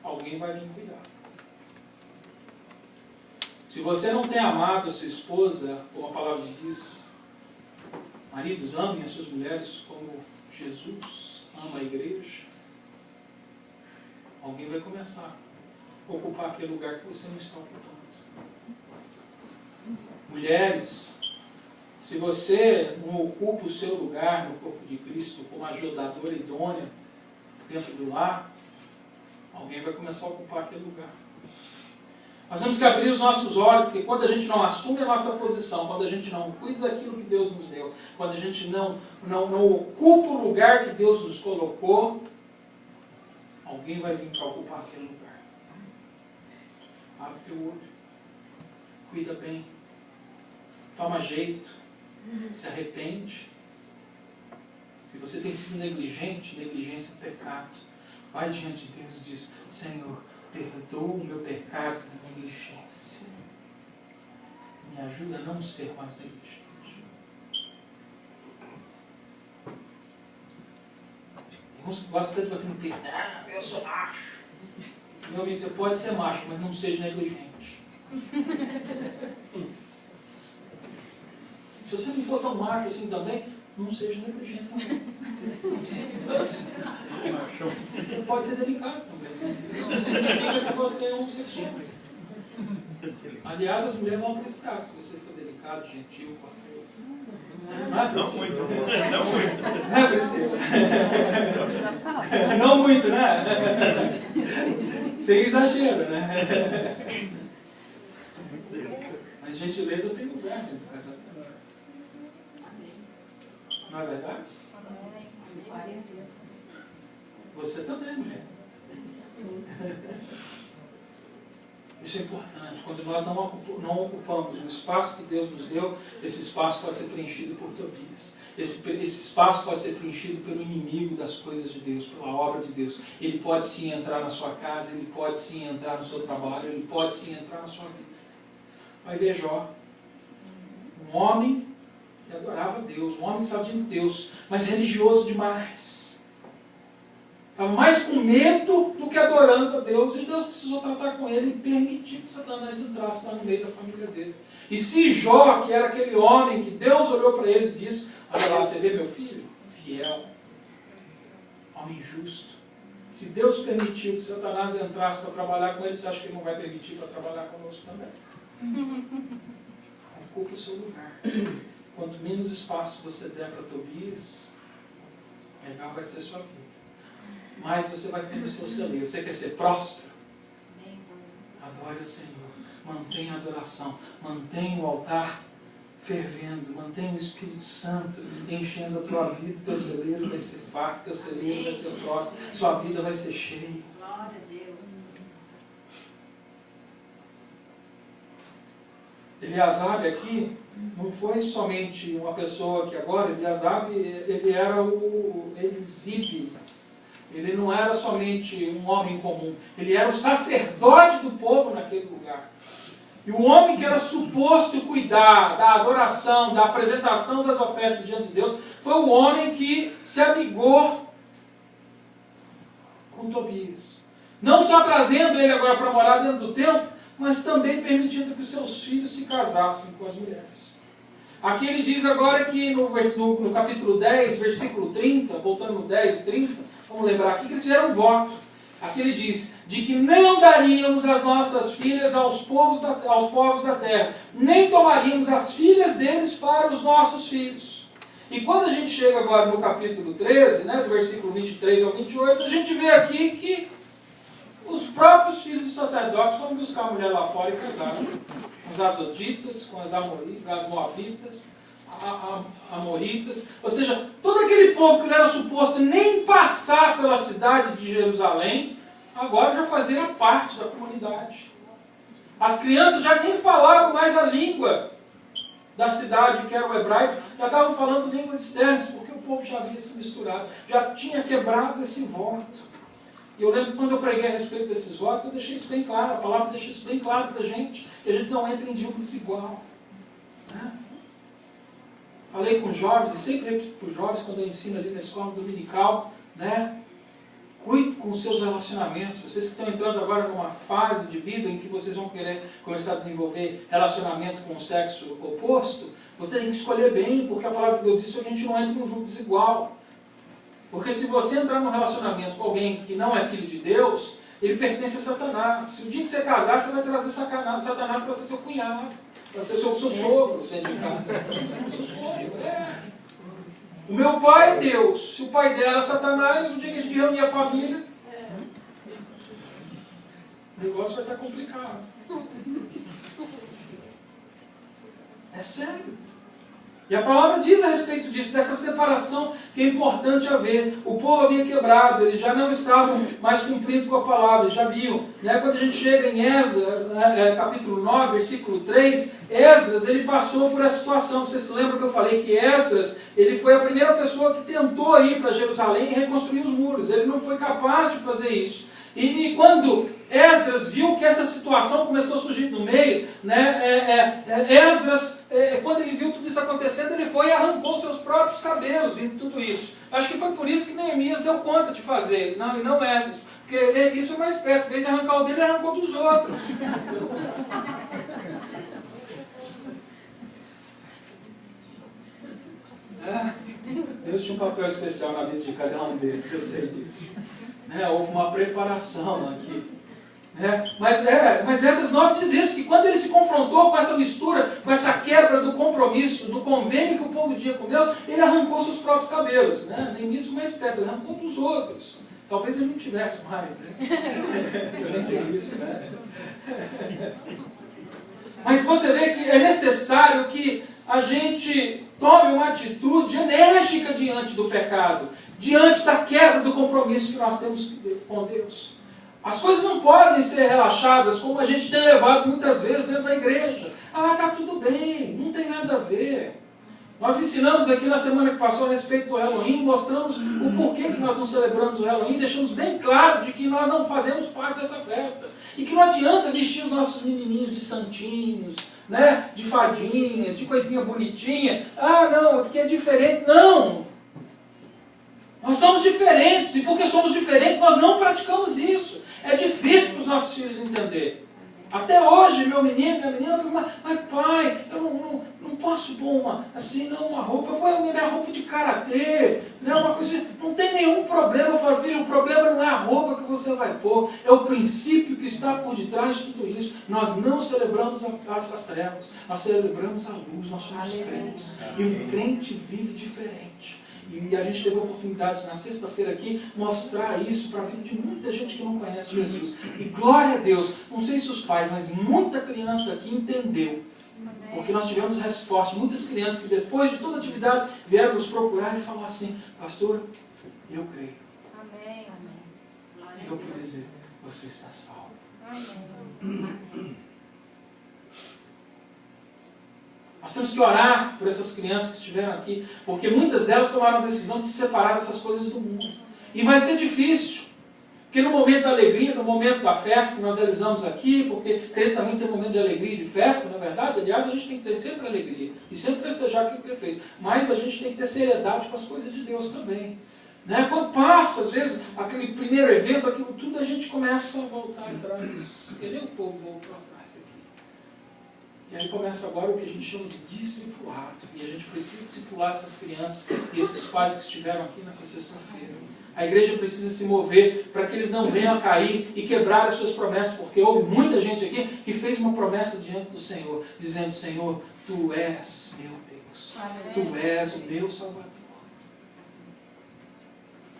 A: alguém vai vir cuidar. Se você não tem amado a sua esposa, como a palavra diz, maridos, amem as suas mulheres como Jesus ama a igreja, alguém vai começar a ocupar aquele lugar que você não está ocupando. Mulheres, se você não ocupa o seu lugar no corpo de Cristo como ajudadora idônea dentro do lar, alguém vai começar a ocupar aquele lugar. Nós temos que abrir os nossos olhos, porque quando a gente não assume a nossa posição, quando a gente não cuida daquilo que Deus nos deu, quando a gente não ocupa o lugar que Deus nos colocou, alguém vai vir para ocupar aquele lugar. Abre teu olho, cuida bem, toma jeito, se arrepende. Se você tem sido negligente, negligência é pecado. Vai diante de Deus e diz: Senhor, perdoa o meu pecado da negligência. Me ajuda a não ser mais negligente. Alguns gostam tanto de bater no peito. Não, eu sou macho. Meu amigo, você pode ser macho, mas não seja negligente. Se você não for tão macho assim também, não seja negligente também. Você pode ser delicado também. Isso não significa que você é homossexual. Aliás, as mulheres vão apreciar se você for delicado, gentil, com a coisa.
C: Não muito. Não muito.
A: Não é preciso. Não muito, né? Sem exagero, né? Mas gentileza tem lugar dentro do casamento. Não é verdade? Você também, mulher. Isso é importante. Quando nós não ocupamos o espaço que Deus nos deu, esse espaço pode ser preenchido por Tobias. Esse espaço pode ser preenchido pelo inimigo das coisas de Deus, pela obra de Deus. Ele pode sim entrar na sua casa, ele pode sim entrar no seu trabalho, ele pode sim entrar na sua vida. Vai ver Jó, um homem que adorava Deus, um homem que sabia de Deus, mas religioso demais. Estava mais com medo do que adorando a Deus, e Deus precisou tratar com ele e permitir que Satanás entrasse lá no meio da família dele. E se Jó, que era aquele homem que Deus olhou para ele e disse: olha lá, você vê meu filho? Fiel, homem justo. Se Deus permitiu que Satanás entrasse para trabalhar com ele, você acha que ele não vai permitir para trabalhar conosco também? Ocupa o seu lugar. Quanto menos espaço você der para Tobias, melhor vai ser a sua vida. Mas você vai ter o seu celeiro. Você quer ser próspero? Adore o Senhor. Mantenha a adoração. Mantenha o altar fervendo. Mantenha o Espírito Santo enchendo a tua vida. Teu celeiro vai ser farto. Teu celeiro vai ser próspero. Sua vida vai ser cheia.
D: Glória a Deus.
A: Eliasabe aqui não foi somente uma pessoa que agora, Eliasabe, ele era o Elizibe. Ele não era somente um homem comum, ele era o sacerdote do povo naquele lugar. E o homem que era suposto cuidar da adoração, da apresentação das ofertas diante de Deus, foi o homem que se amigou com Tobias. Não só trazendo ele agora para morar dentro do templo, mas também permitindo que os seus filhos se casassem com as mulheres. Aqui ele diz agora que no capítulo 10, versículo 30, voltando no 10 e 30, vamos lembrar aqui que eles fizeram um voto. Aqui ele diz, de que não daríamos as nossas filhas aos povos da terra, nem tomaríamos as filhas deles para os nossos filhos. E quando a gente chega agora no capítulo 13, do versículo 23 ao 28, a gente vê aqui que os próprios filhos dos sacerdotes foram buscar a mulher lá fora e casaram com os azoditas, com as moabitas, amoritas, ou seja, todo aquele povo que não era suposto nem passar pela cidade de Jerusalém, agora já fazia parte da comunidade. As crianças já nem falavam mais a língua da cidade, que era o hebraico, já estavam falando línguas externas, porque o povo já havia se misturado, já tinha quebrado esse voto. E eu lembro que quando eu preguei a respeito desses votos, eu deixei isso bem claro, a palavra deixa isso bem claro para a gente, que a gente não entra em dívidas desigual. Falei com os jovens, e sempre repito para os jovens, quando eu ensino ali na escola dominical, cuide com os seus relacionamentos. Vocês que estão entrando agora numa fase de vida em que vocês vão querer começar a desenvolver relacionamento com o sexo oposto, você tem que escolher bem, porque a palavra de Deus diz que a gente não entra em um jogo desigual. Porque se você entrar num relacionamento com alguém que não é filho de Deus, ele pertence a Satanás. Se o dia que você casar, você vai trazer Satanás para ser seu cunhado, para ser seu sogro dentro de casa. Seu sogro, O meu pai é Deus. Se o pai dela é Satanás, o dia que a gente reunir a família, o negócio vai estar complicado. É sério. E a palavra diz a respeito disso, dessa separação que é importante haver. O povo havia quebrado, eles já não estavam mais cumprindo com a palavra, já viam. Quando a gente chega em Esdras, capítulo 9, versículo 3, Esdras, ele passou por essa situação. Vocês se lembram que eu falei que Esdras, ele foi a primeira pessoa que tentou ir para Jerusalém e reconstruir os muros. Ele não foi capaz de fazer isso. E quando Esdras viu que essa situação começou a surgir no meio, Esdras, quando ele viu tudo isso acontecendo, ele foi e arrancou seus próprios cabelos, vendo tudo isso. Acho que foi por isso isso que Neemias deu conta de fazer. Não, e não é isso. Porque Neemias foi mais perto. Em vez de arrancar o dele, ele arrancou dos outros. Deus tinha um papel especial na vida de cada um deles, eu sei disso. Houve uma preparação aqui. Mas Esdras 9 diz isso, que quando ele se confrontou com essa mistura, com essa quebra do compromisso, do convênio que o povo tinha com Deus, ele arrancou seus próprios cabelos. Neemias foi mais perto, ele arrancou dos outros. Talvez ele não tivesse mais. Isso, Mas você vê que é necessário que a gente tome uma atitude enérgica diante do pecado, diante da quebra do compromisso que nós temos com Deus. As coisas não podem ser relaxadas como a gente tem levado muitas vezes dentro da igreja. Tá tudo bem, não tem nada a ver. Nós ensinamos aqui na semana que passou a respeito do Halloween, mostramos o porquê que nós não celebramos o Halloween, deixamos bem claro de que nós não fazemos parte dessa festa. E que não adianta vestir os nossos menininhos de santinhos, de fadinhas, de coisinha bonitinha. Não, é porque é diferente. Não! Nós somos diferentes, e porque somos diferentes, nós não praticamos isso. É difícil para os nossos filhos entender. Até hoje, meu menino, minha menina, mas pai, eu não posso pôr uma roupa, põe minha roupa de karatê, uma coisa assim, não tem nenhum problema. Eu falo, filho, o problema não é a roupa que você vai pôr, é o princípio que está por detrás de tudo isso. Nós não celebramos as trevas, nós celebramos a luz, nós somos crentes. E um crente vive diferente. E a gente teve a oportunidade na sexta-feira aqui mostrar isso para a vida de muita gente que não conhece Jesus. E glória a Deus, não sei se os pais, mas muita criança aqui entendeu. Porque nós tivemos resposta de muitas crianças que depois de toda a atividade vieram nos procurar e falar assim, pastor, eu creio.
E: Amém, amém.
A: E eu pude dizer, você está salvo.
E: Amém.
A: Nós temos que orar por essas crianças que estiveram aqui, porque muitas delas tomaram a decisão de se separar dessas coisas do mundo. E vai ser difícil, porque no momento da alegria, no momento da festa que nós realizamos aqui, porque crente também tem um momento de alegria e de festa, na verdade, aliás, a gente tem que ter sempre alegria, e sempre festejar aquilo que ele fez, mas a gente tem que ter seriedade com as coisas de Deus também. Quando passa, às vezes, aquele primeiro evento, aquilo tudo, a gente começa a voltar atrás. Cadê o povo voltou atrás aqui? E aí começa agora o que a gente chama de discipulado. E a gente precisa discipular essas crianças e esses pais que estiveram aqui nessa sexta-feira. A igreja precisa se mover para que eles não venham a cair e quebrar as suas promessas, porque houve muita gente aqui que fez uma promessa diante do Senhor, dizendo, Senhor, Tu és meu Deus. Tu és o meu Salvador.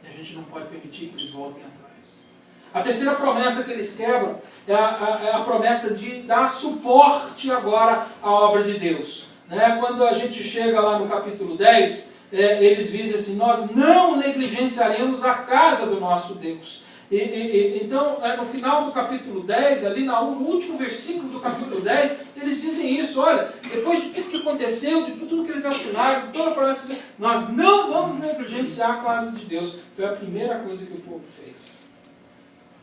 A: E a gente não pode permitir que eles voltem atrás. A terceira promessa que eles quebram é a promessa de dar suporte agora à obra de Deus. Quando a gente chega lá no capítulo 10, eles dizem assim, nós não negligenciaremos a casa do nosso Deus. Então, no final do capítulo 10, ali no último versículo do capítulo 10, eles dizem isso, olha, depois de tudo que aconteceu, de tudo que eles assinaram, de toda a promessa, nós não vamos negligenciar a casa de Deus. Foi a primeira coisa que o povo fez.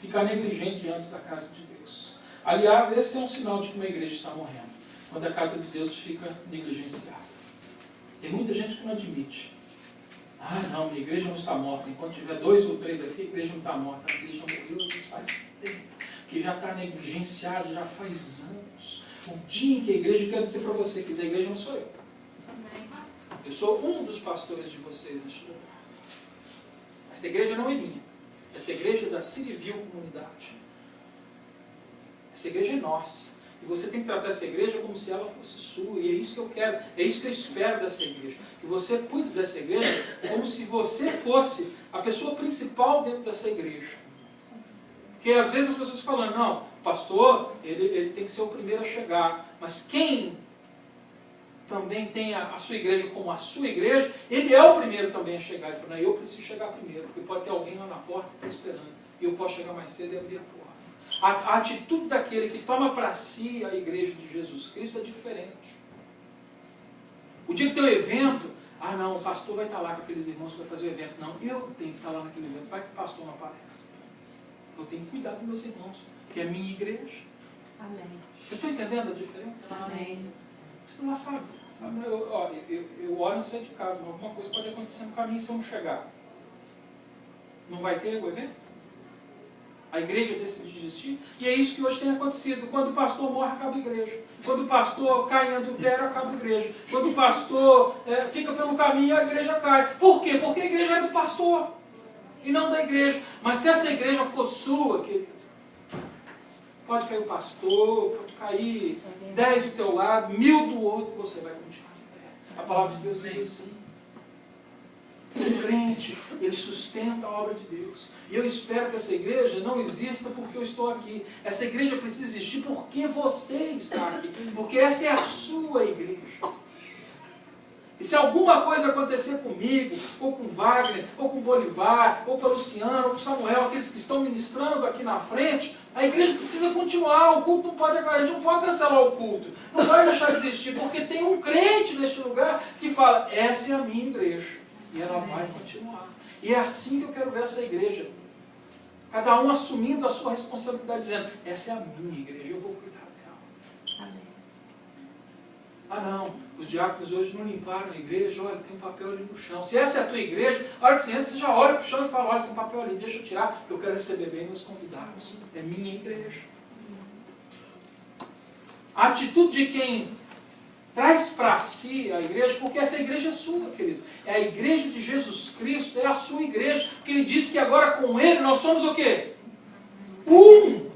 A: Ficar negligente diante da casa de Deus. Aliás, esse é um sinal de que uma igreja está morrendo. Quando a casa de Deus fica negligenciada. Tem muita gente que não admite. Não, minha igreja não está morta. Enquanto tiver 2 ou 3 aqui, a igreja não está morta. A igreja morreu faz tempo. Porque já está negligenciada, já faz anos. O dia em que a igreja, quero dizer para você que da igreja não sou eu. Eu sou um dos pastores de vocês neste lugar. Esta igreja não é minha. Essa igreja é da Civil Comunidade. Essa igreja é nossa. E você tem que tratar essa igreja como se ela fosse sua. E é isso que eu quero, é isso que eu espero dessa igreja. Que você cuide dessa igreja como se você fosse a pessoa principal dentro dessa igreja. Porque às vezes as pessoas falam, não, o pastor, ele tem que ser o primeiro a chegar. Mas quem também tem a sua igreja como a sua igreja, ele é o primeiro também a chegar. Ele fala, não, eu preciso chegar primeiro, porque pode ter alguém lá na porta que está esperando. E eu posso chegar mais cedo e abrir a porta. A atitude daquele que toma para si a igreja de Jesus Cristo é diferente. O dia que tem um evento, não, o pastor vai estar lá com aqueles irmãos que vai fazer o evento. Não, eu tenho que estar lá naquele evento. Vai que o pastor não aparece. Eu tenho que cuidar dos meus irmãos, que é a minha igreja.
E: Amém.
A: Vocês estão entendendo a diferença?
E: Amém.
A: Você não sabe. Eu oro em sair de casa, mas alguma coisa pode acontecer no caminho se eu não chegar. Não vai ter o evento? A igreja decide desistir? E é isso que hoje tem acontecido. Quando o pastor morre, acaba a igreja. Quando o pastor cai em adultério, acaba a igreja. Quando o pastor fica pelo caminho, a igreja cai. Por quê? Porque a igreja é do pastor e não da igreja. Mas se essa igreja for sua, querido, pode cair o pastor, pode cair 10 do teu lado, 1000 do outro, você vai continuar em pé. A palavra de Deus diz assim. O crente, ele sustenta a obra de Deus. E eu espero que essa igreja não exista porque eu estou aqui. Essa igreja precisa existir porque você está aqui. Porque essa é a sua igreja. E se alguma coisa acontecer comigo, ou com Wagner, ou com Bolivar, ou com a Luciana, ou com Samuel, aqueles que estão ministrando aqui na frente, a igreja precisa continuar, o culto não pode acabar, a gente não pode cancelar o culto, não vai deixar de existir, porque tem um crente neste lugar que fala, essa é a minha igreja. E ela vai continuar. E é assim que eu quero ver essa igreja. Cada um assumindo a sua responsabilidade, dizendo, essa é a minha igreja, eu vou cuidar dela.
E: Amém.
A: Ah não, os diáconos hoje não limparam a igreja, olha, tem um papel ali no chão. Se essa é a tua igreja, a hora que você entra, você já olha para o chão e fala, olha, tem um papel ali, deixa eu tirar, eu quero receber bem meus convidados. É minha igreja. A atitude de quem traz para si a igreja, porque essa igreja é sua, querido. É a igreja de Jesus Cristo, é a sua igreja. Porque ele disse que agora com ele nós somos o quê? Um.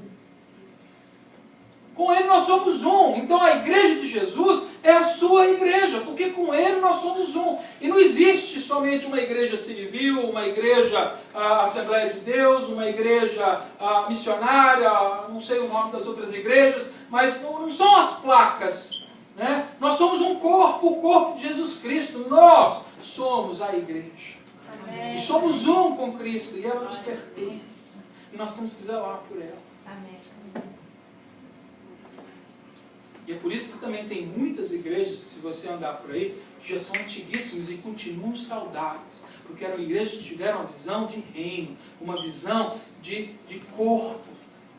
A: Com ele nós somos um. Então a igreja de Jesus é a sua igreja, porque com ele nós somos um. E não existe somente uma igreja civil, uma igreja Assembleia de Deus, uma igreja missionária, não sei o nome das outras igrejas, mas não são as placas. Né? Nós somos um corpo, o corpo de Jesus Cristo. Nós somos a igreja.
E: Amém.
A: E somos um com Cristo. E ela nos pertence. E nós temos que zelar por ela.
E: Amém.
A: E é por isso que também tem muitas igrejas, que se você andar por aí, que já são antiguíssimas e continuam saudáveis. Porque eram igrejas que tiveram uma visão de reino, uma visão de corpo.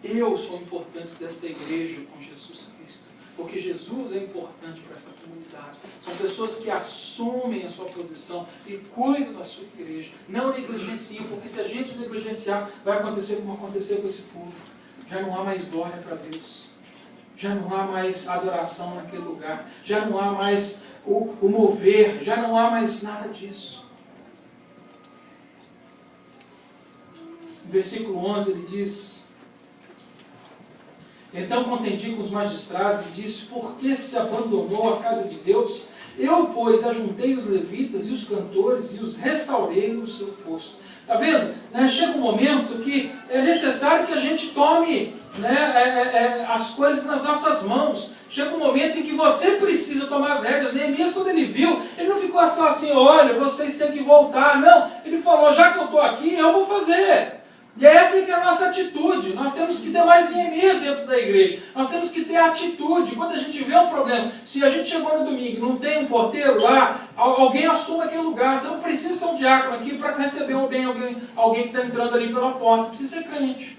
A: Eu sou importante desta igreja com Jesus Cristo. Porque Jesus é importante para essa comunidade. São pessoas que assumem a sua posição e cuidam da sua igreja. Não negligenciam, porque se a gente negligenciar, vai acontecer como aconteceu com esse povo. Já não há mais glória para Deus. Já não há mais adoração naquele lugar. Já não há mais o mover. Já não há mais nada disso. No versículo 11 ele diz... Então contendi com os magistrados e disse, por que se abandonou a casa de Deus? Eu, pois, ajuntei os levitas e os cantores e os restaurei no seu posto. Está vendo? Chega um momento que é necessário que a gente tome as coisas nas nossas mãos. Chega um momento em que você precisa tomar as rédeas. Neemias, quando ele viu, ele não ficou só assim, olha, vocês têm que voltar. Não, ele falou, já que eu estou aqui, eu vou fazer. E essa que é a nossa atitude. Nós temos que ter mais Neemias dentro da igreja. Nós temos que ter atitude. Quando a gente vê um problema, se a gente chegou no domingo não tem um porteiro lá, alguém assuma aquele lugar. Você não precisa ser um diácono aqui para receber bem alguém que está entrando ali pela porta. Você precisa ser crente.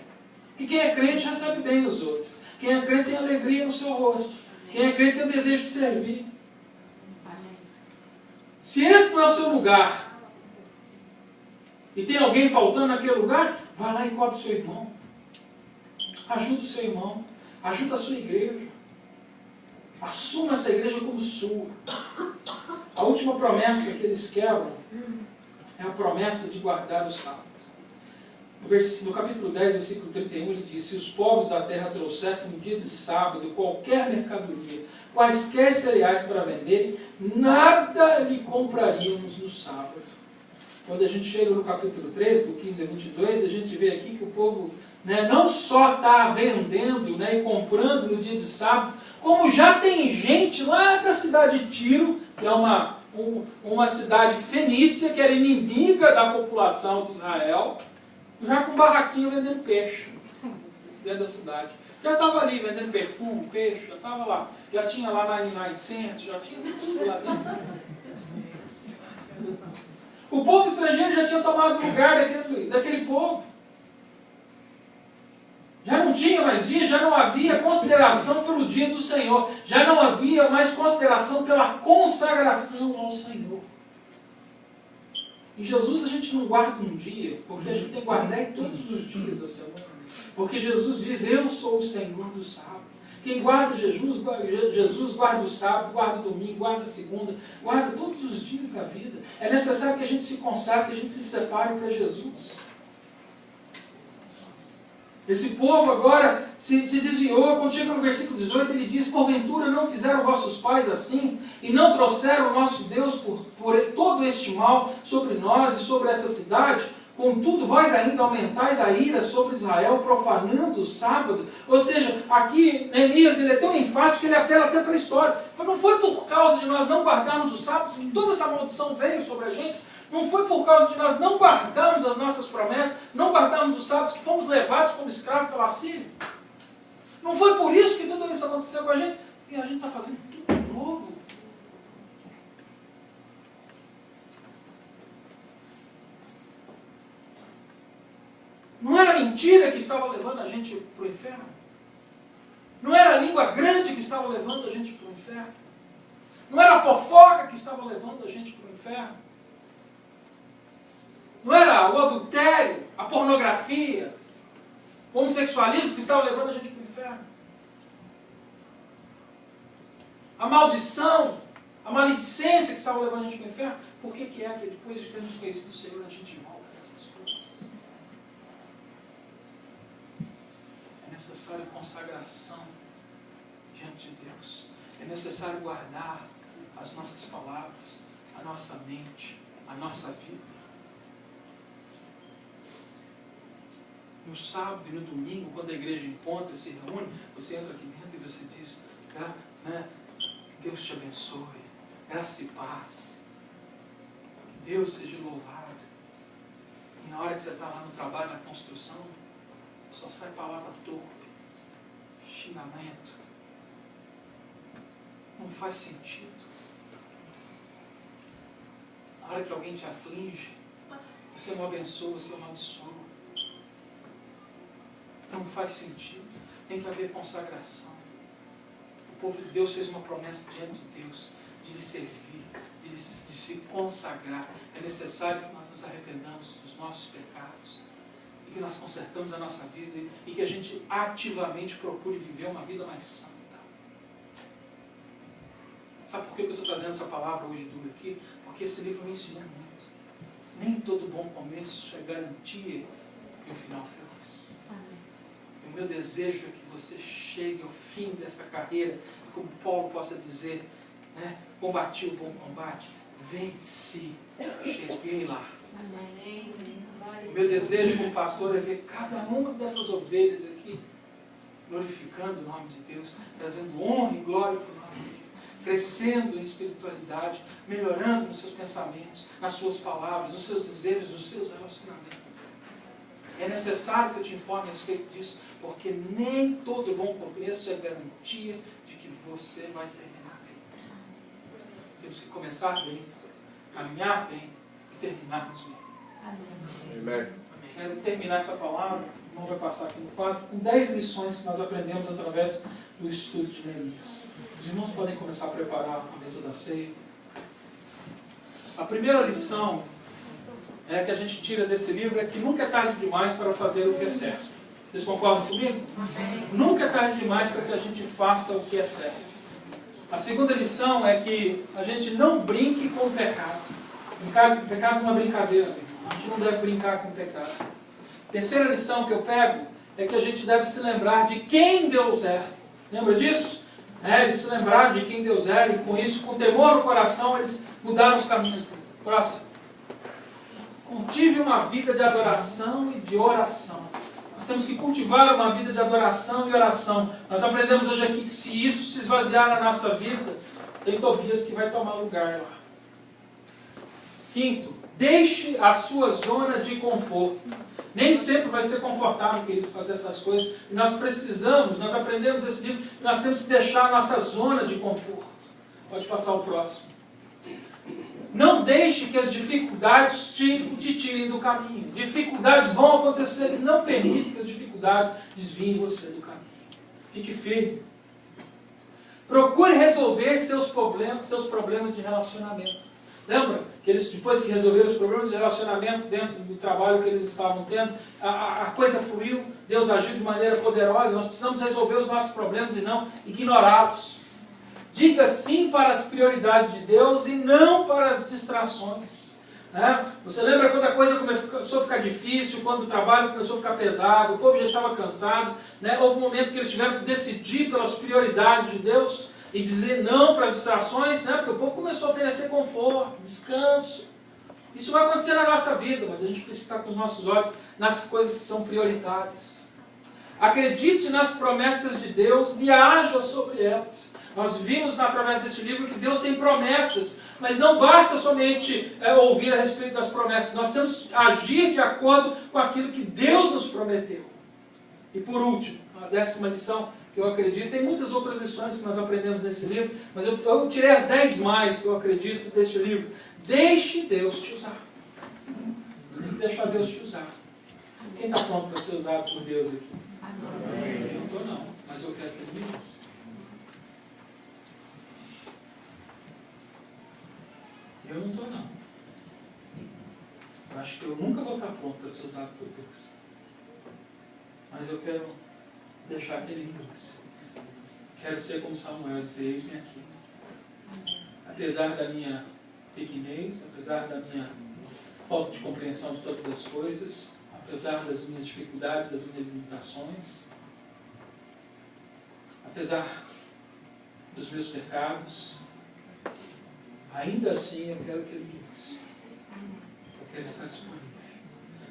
A: Porque quem é crente recebe bem os outros. Quem é crente tem alegria no seu rosto. Quem é crente tem o desejo de servir. Se esse não é o seu lugar, e tem alguém faltando naquele lugar, vai lá e cobre o seu irmão. Ajuda o seu irmão. Ajuda a sua igreja. Assuma essa igreja como sua. A última promessa que eles quebram é a promessa de guardar o sábado. No capítulo 10, versículo 31, ele diz, se os povos da terra trouxessem no dia de sábado qualquer mercadoria, quaisquer cereais para venderem, nada lhe compraríamos no sábado. Quando a gente chega no capítulo 13, do 15 a 22, a gente vê aqui que o povo não só está vendendo e comprando no dia de sábado, como já tem gente lá da cidade de Tiro, que é uma cidade fenícia, que era inimiga da população de Israel, já com barraquinho vendendo peixe dentro da cidade. Já estava ali vendendo perfume, peixe, já estava lá. Já tinha lá na incenso, já tinha tudo lá dentro. O povo estrangeiro já tinha tomado lugar daquele povo. Já não tinha mais dia, já não havia consideração pelo dia do Senhor. Já não havia mais consideração pela consagração ao Senhor. Em Jesus a gente não guarda um dia, porque a gente tem que guardar em todos os dias da semana. Porque Jesus diz, eu sou o Senhor do sábado. Quem guarda Jesus guarda o sábado, guarda o domingo, guarda a segunda, guarda todos os dias da vida. É necessário que a gente se consagre, que a gente se separe para Jesus. Esse povo agora se desviou. Quando chega no versículo 18, ele diz, porventura não fizeram vossos pais assim, e não trouxeram o nosso Deus por todo este mal sobre nós e sobre essa cidade? Contudo, vós ainda aumentais a ira sobre Israel, profanando o sábado. Ou seja, aqui Neemias ele é tão enfático que ele apela até para a história. Não foi por causa de nós não guardarmos os sábados que toda essa maldição veio sobre a gente. Não foi por causa de nós não guardarmos as nossas promessas, não guardarmos os sábados que fomos levados como escravos pela Síria. Não foi por isso que tudo isso aconteceu com a gente. E a gente está fazendo tudo novo. Não era mentira que estava levando a gente para o inferno? Não era a língua grande que estava levando a gente para o inferno? Não era a fofoca que estava levando a gente para o inferno? Não era o adultério, a pornografia, o homossexualismo que estava levando a gente para o inferno? A maldição, a maledicência que estava levando a gente para o inferno? Por que é que depois de termos conhecido o Senhor a gente volta a essas coisas? É necessário consagração diante de Deus. É necessário guardar as nossas palavras, a nossa mente, a nossa vida. No sábado e no domingo, quando a igreja encontra e se reúne, você entra aqui dentro e você diz, Deus te abençoe, graça e paz, que Deus seja louvado. E na hora que você está lá no trabalho, na construção, só sai palavra torpe, xingamento. Não faz sentido. Na hora que alguém te aflige, você não abençoa, você amaldiçoa. Não faz sentido. Tem que haver consagração. O povo de Deus fez uma promessa diante de Deus, de lhe servir, de se consagrar. É necessário que nós nos arrependamos dos nossos pecados e que nós consertamos a nossa vida e que a gente ativamente procure viver uma vida mais santa. Sabe por que eu estou trazendo essa palavra hoje dura aqui? Porque esse livro me ensinou muito. Nem todo bom começo é garantia de um final feliz. O meu desejo é que você chegue ao fim dessa carreira e, como Paulo possa dizer, combati o bom combate, venci, cheguei lá.
E: Amém.
A: O meu desejo como pastor é ver cada uma dessas ovelhas aqui glorificando o nome de Deus, trazendo honra e glória para o nome dele, crescendo em espiritualidade, melhorando nos seus pensamentos, nas suas palavras, nos seus dizeres, nos seus relacionamentos. É necessário que eu te informe a respeito disso, porque nem todo bom começo é garantia de que você vai terminar bem. Temos que começar bem, caminhar bem e terminarmos bem.
B: Amém.
A: Quero terminar essa palavra, o irmão vai passar aqui no quadro, com 10 lições que nós aprendemos através do estudo de Neemias. Os irmãos podem começar a preparar a mesa da ceia. A primeira lição que a gente tira desse livro é que nunca é tarde demais para fazer o que é certo. Vocês concordam comigo? Nunca é tarde demais para que a gente faça o que é certo. A segunda lição é que a gente não brinque com o pecado. O pecado não é brincadeira. A gente não deve brincar com o pecado. A terceira lição que eu pego é que a gente deve se lembrar de quem Deus é. Lembra disso? Eles se lembraram de quem Deus era e com isso, com temor no coração, eles mudaram os caminhos dele. Próximo. Cultive uma vida de adoração e de oração. Nós temos que cultivar uma vida de adoração e oração. Nós aprendemos hoje aqui que se isso se esvaziar na nossa vida, tem Tobias que vai tomar lugar lá. Quinto, deixe a sua zona de conforto. Nem sempre vai ser confortável, queridos, fazer essas coisas. E nós aprendemos esse livro, nós temos que deixar a nossa zona de conforto. Pode passar o próximo. Não deixe que as dificuldades te tirem do caminho. Dificuldades vão acontecer e não permita que as dificuldades desviem você do caminho. Fique firme. Procure resolver seus problemas de relacionamento. Lembra? Que eles, depois que resolveram os problemas de relacionamento dentro do trabalho que eles estavam tendo, a coisa fluiu, Deus agiu de maneira poderosa. Nós precisamos resolver os nossos problemas e não ignorá-los. Diga sim para as prioridades de Deus e não para as distrações. Né? Você lembra quando a coisa começou a ficar difícil, quando o trabalho começou a ficar pesado, o povo já estava cansado, né? Houve um momento que eles tiveram que decidir pelas prioridades de Deus e dizer não para as distrações, né? Porque o povo começou a oferecer conforto, descanso. Isso vai acontecer na nossa vida, mas a gente precisa estar com os nossos olhos nas coisas que são prioritárias. Acredite nas promessas de Deus e haja sobre elas. Nós vimos através deste livro que Deus tem promessas, mas não basta somente ouvir a respeito das promessas. Nós temos que agir de acordo com aquilo que Deus nos prometeu. E por último, a 10ª lição que eu acredito, tem muitas outras lições que nós aprendemos nesse livro, mas eu tirei as 10 mais que eu acredito deste livro. Deixe Deus te usar. Tem que deixar Deus te usar. Quem está pronto para ser usado por Deus aqui? Eu não estou não, mas eu quero terminar isso. Eu não estou não. Eu acho que eu nunca vou estar pronto para ser usado por Deus. Mas eu quero deixar que Ele me use. Quero ser como Samuel, dizer, eis-me aqui. Apesar da minha pequenez, apesar da minha falta de compreensão de todas as coisas, apesar das minhas dificuldades, das minhas limitações, apesar dos meus pecados, ainda assim eu quero que Ele me use. Eu quero estar disponível.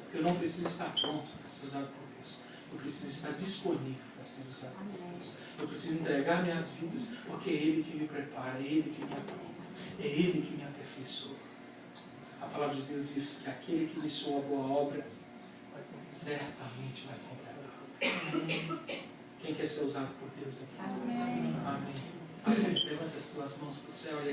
A: Porque eu não preciso estar pronto para ser usado por Deus. Eu preciso estar disponível para ser usado por Deus. Eu preciso entregar minhas vidas, porque é Ele que me prepara, é Ele que me apronta, é Ele que me aperfeiçoa. A palavra de Deus diz que aquele que iniciou a boa obra, certamente vai completar. Quem quer ser usado por Deus aqui? Amém. Amém. Amém. Levante as tuas mãos para o céu e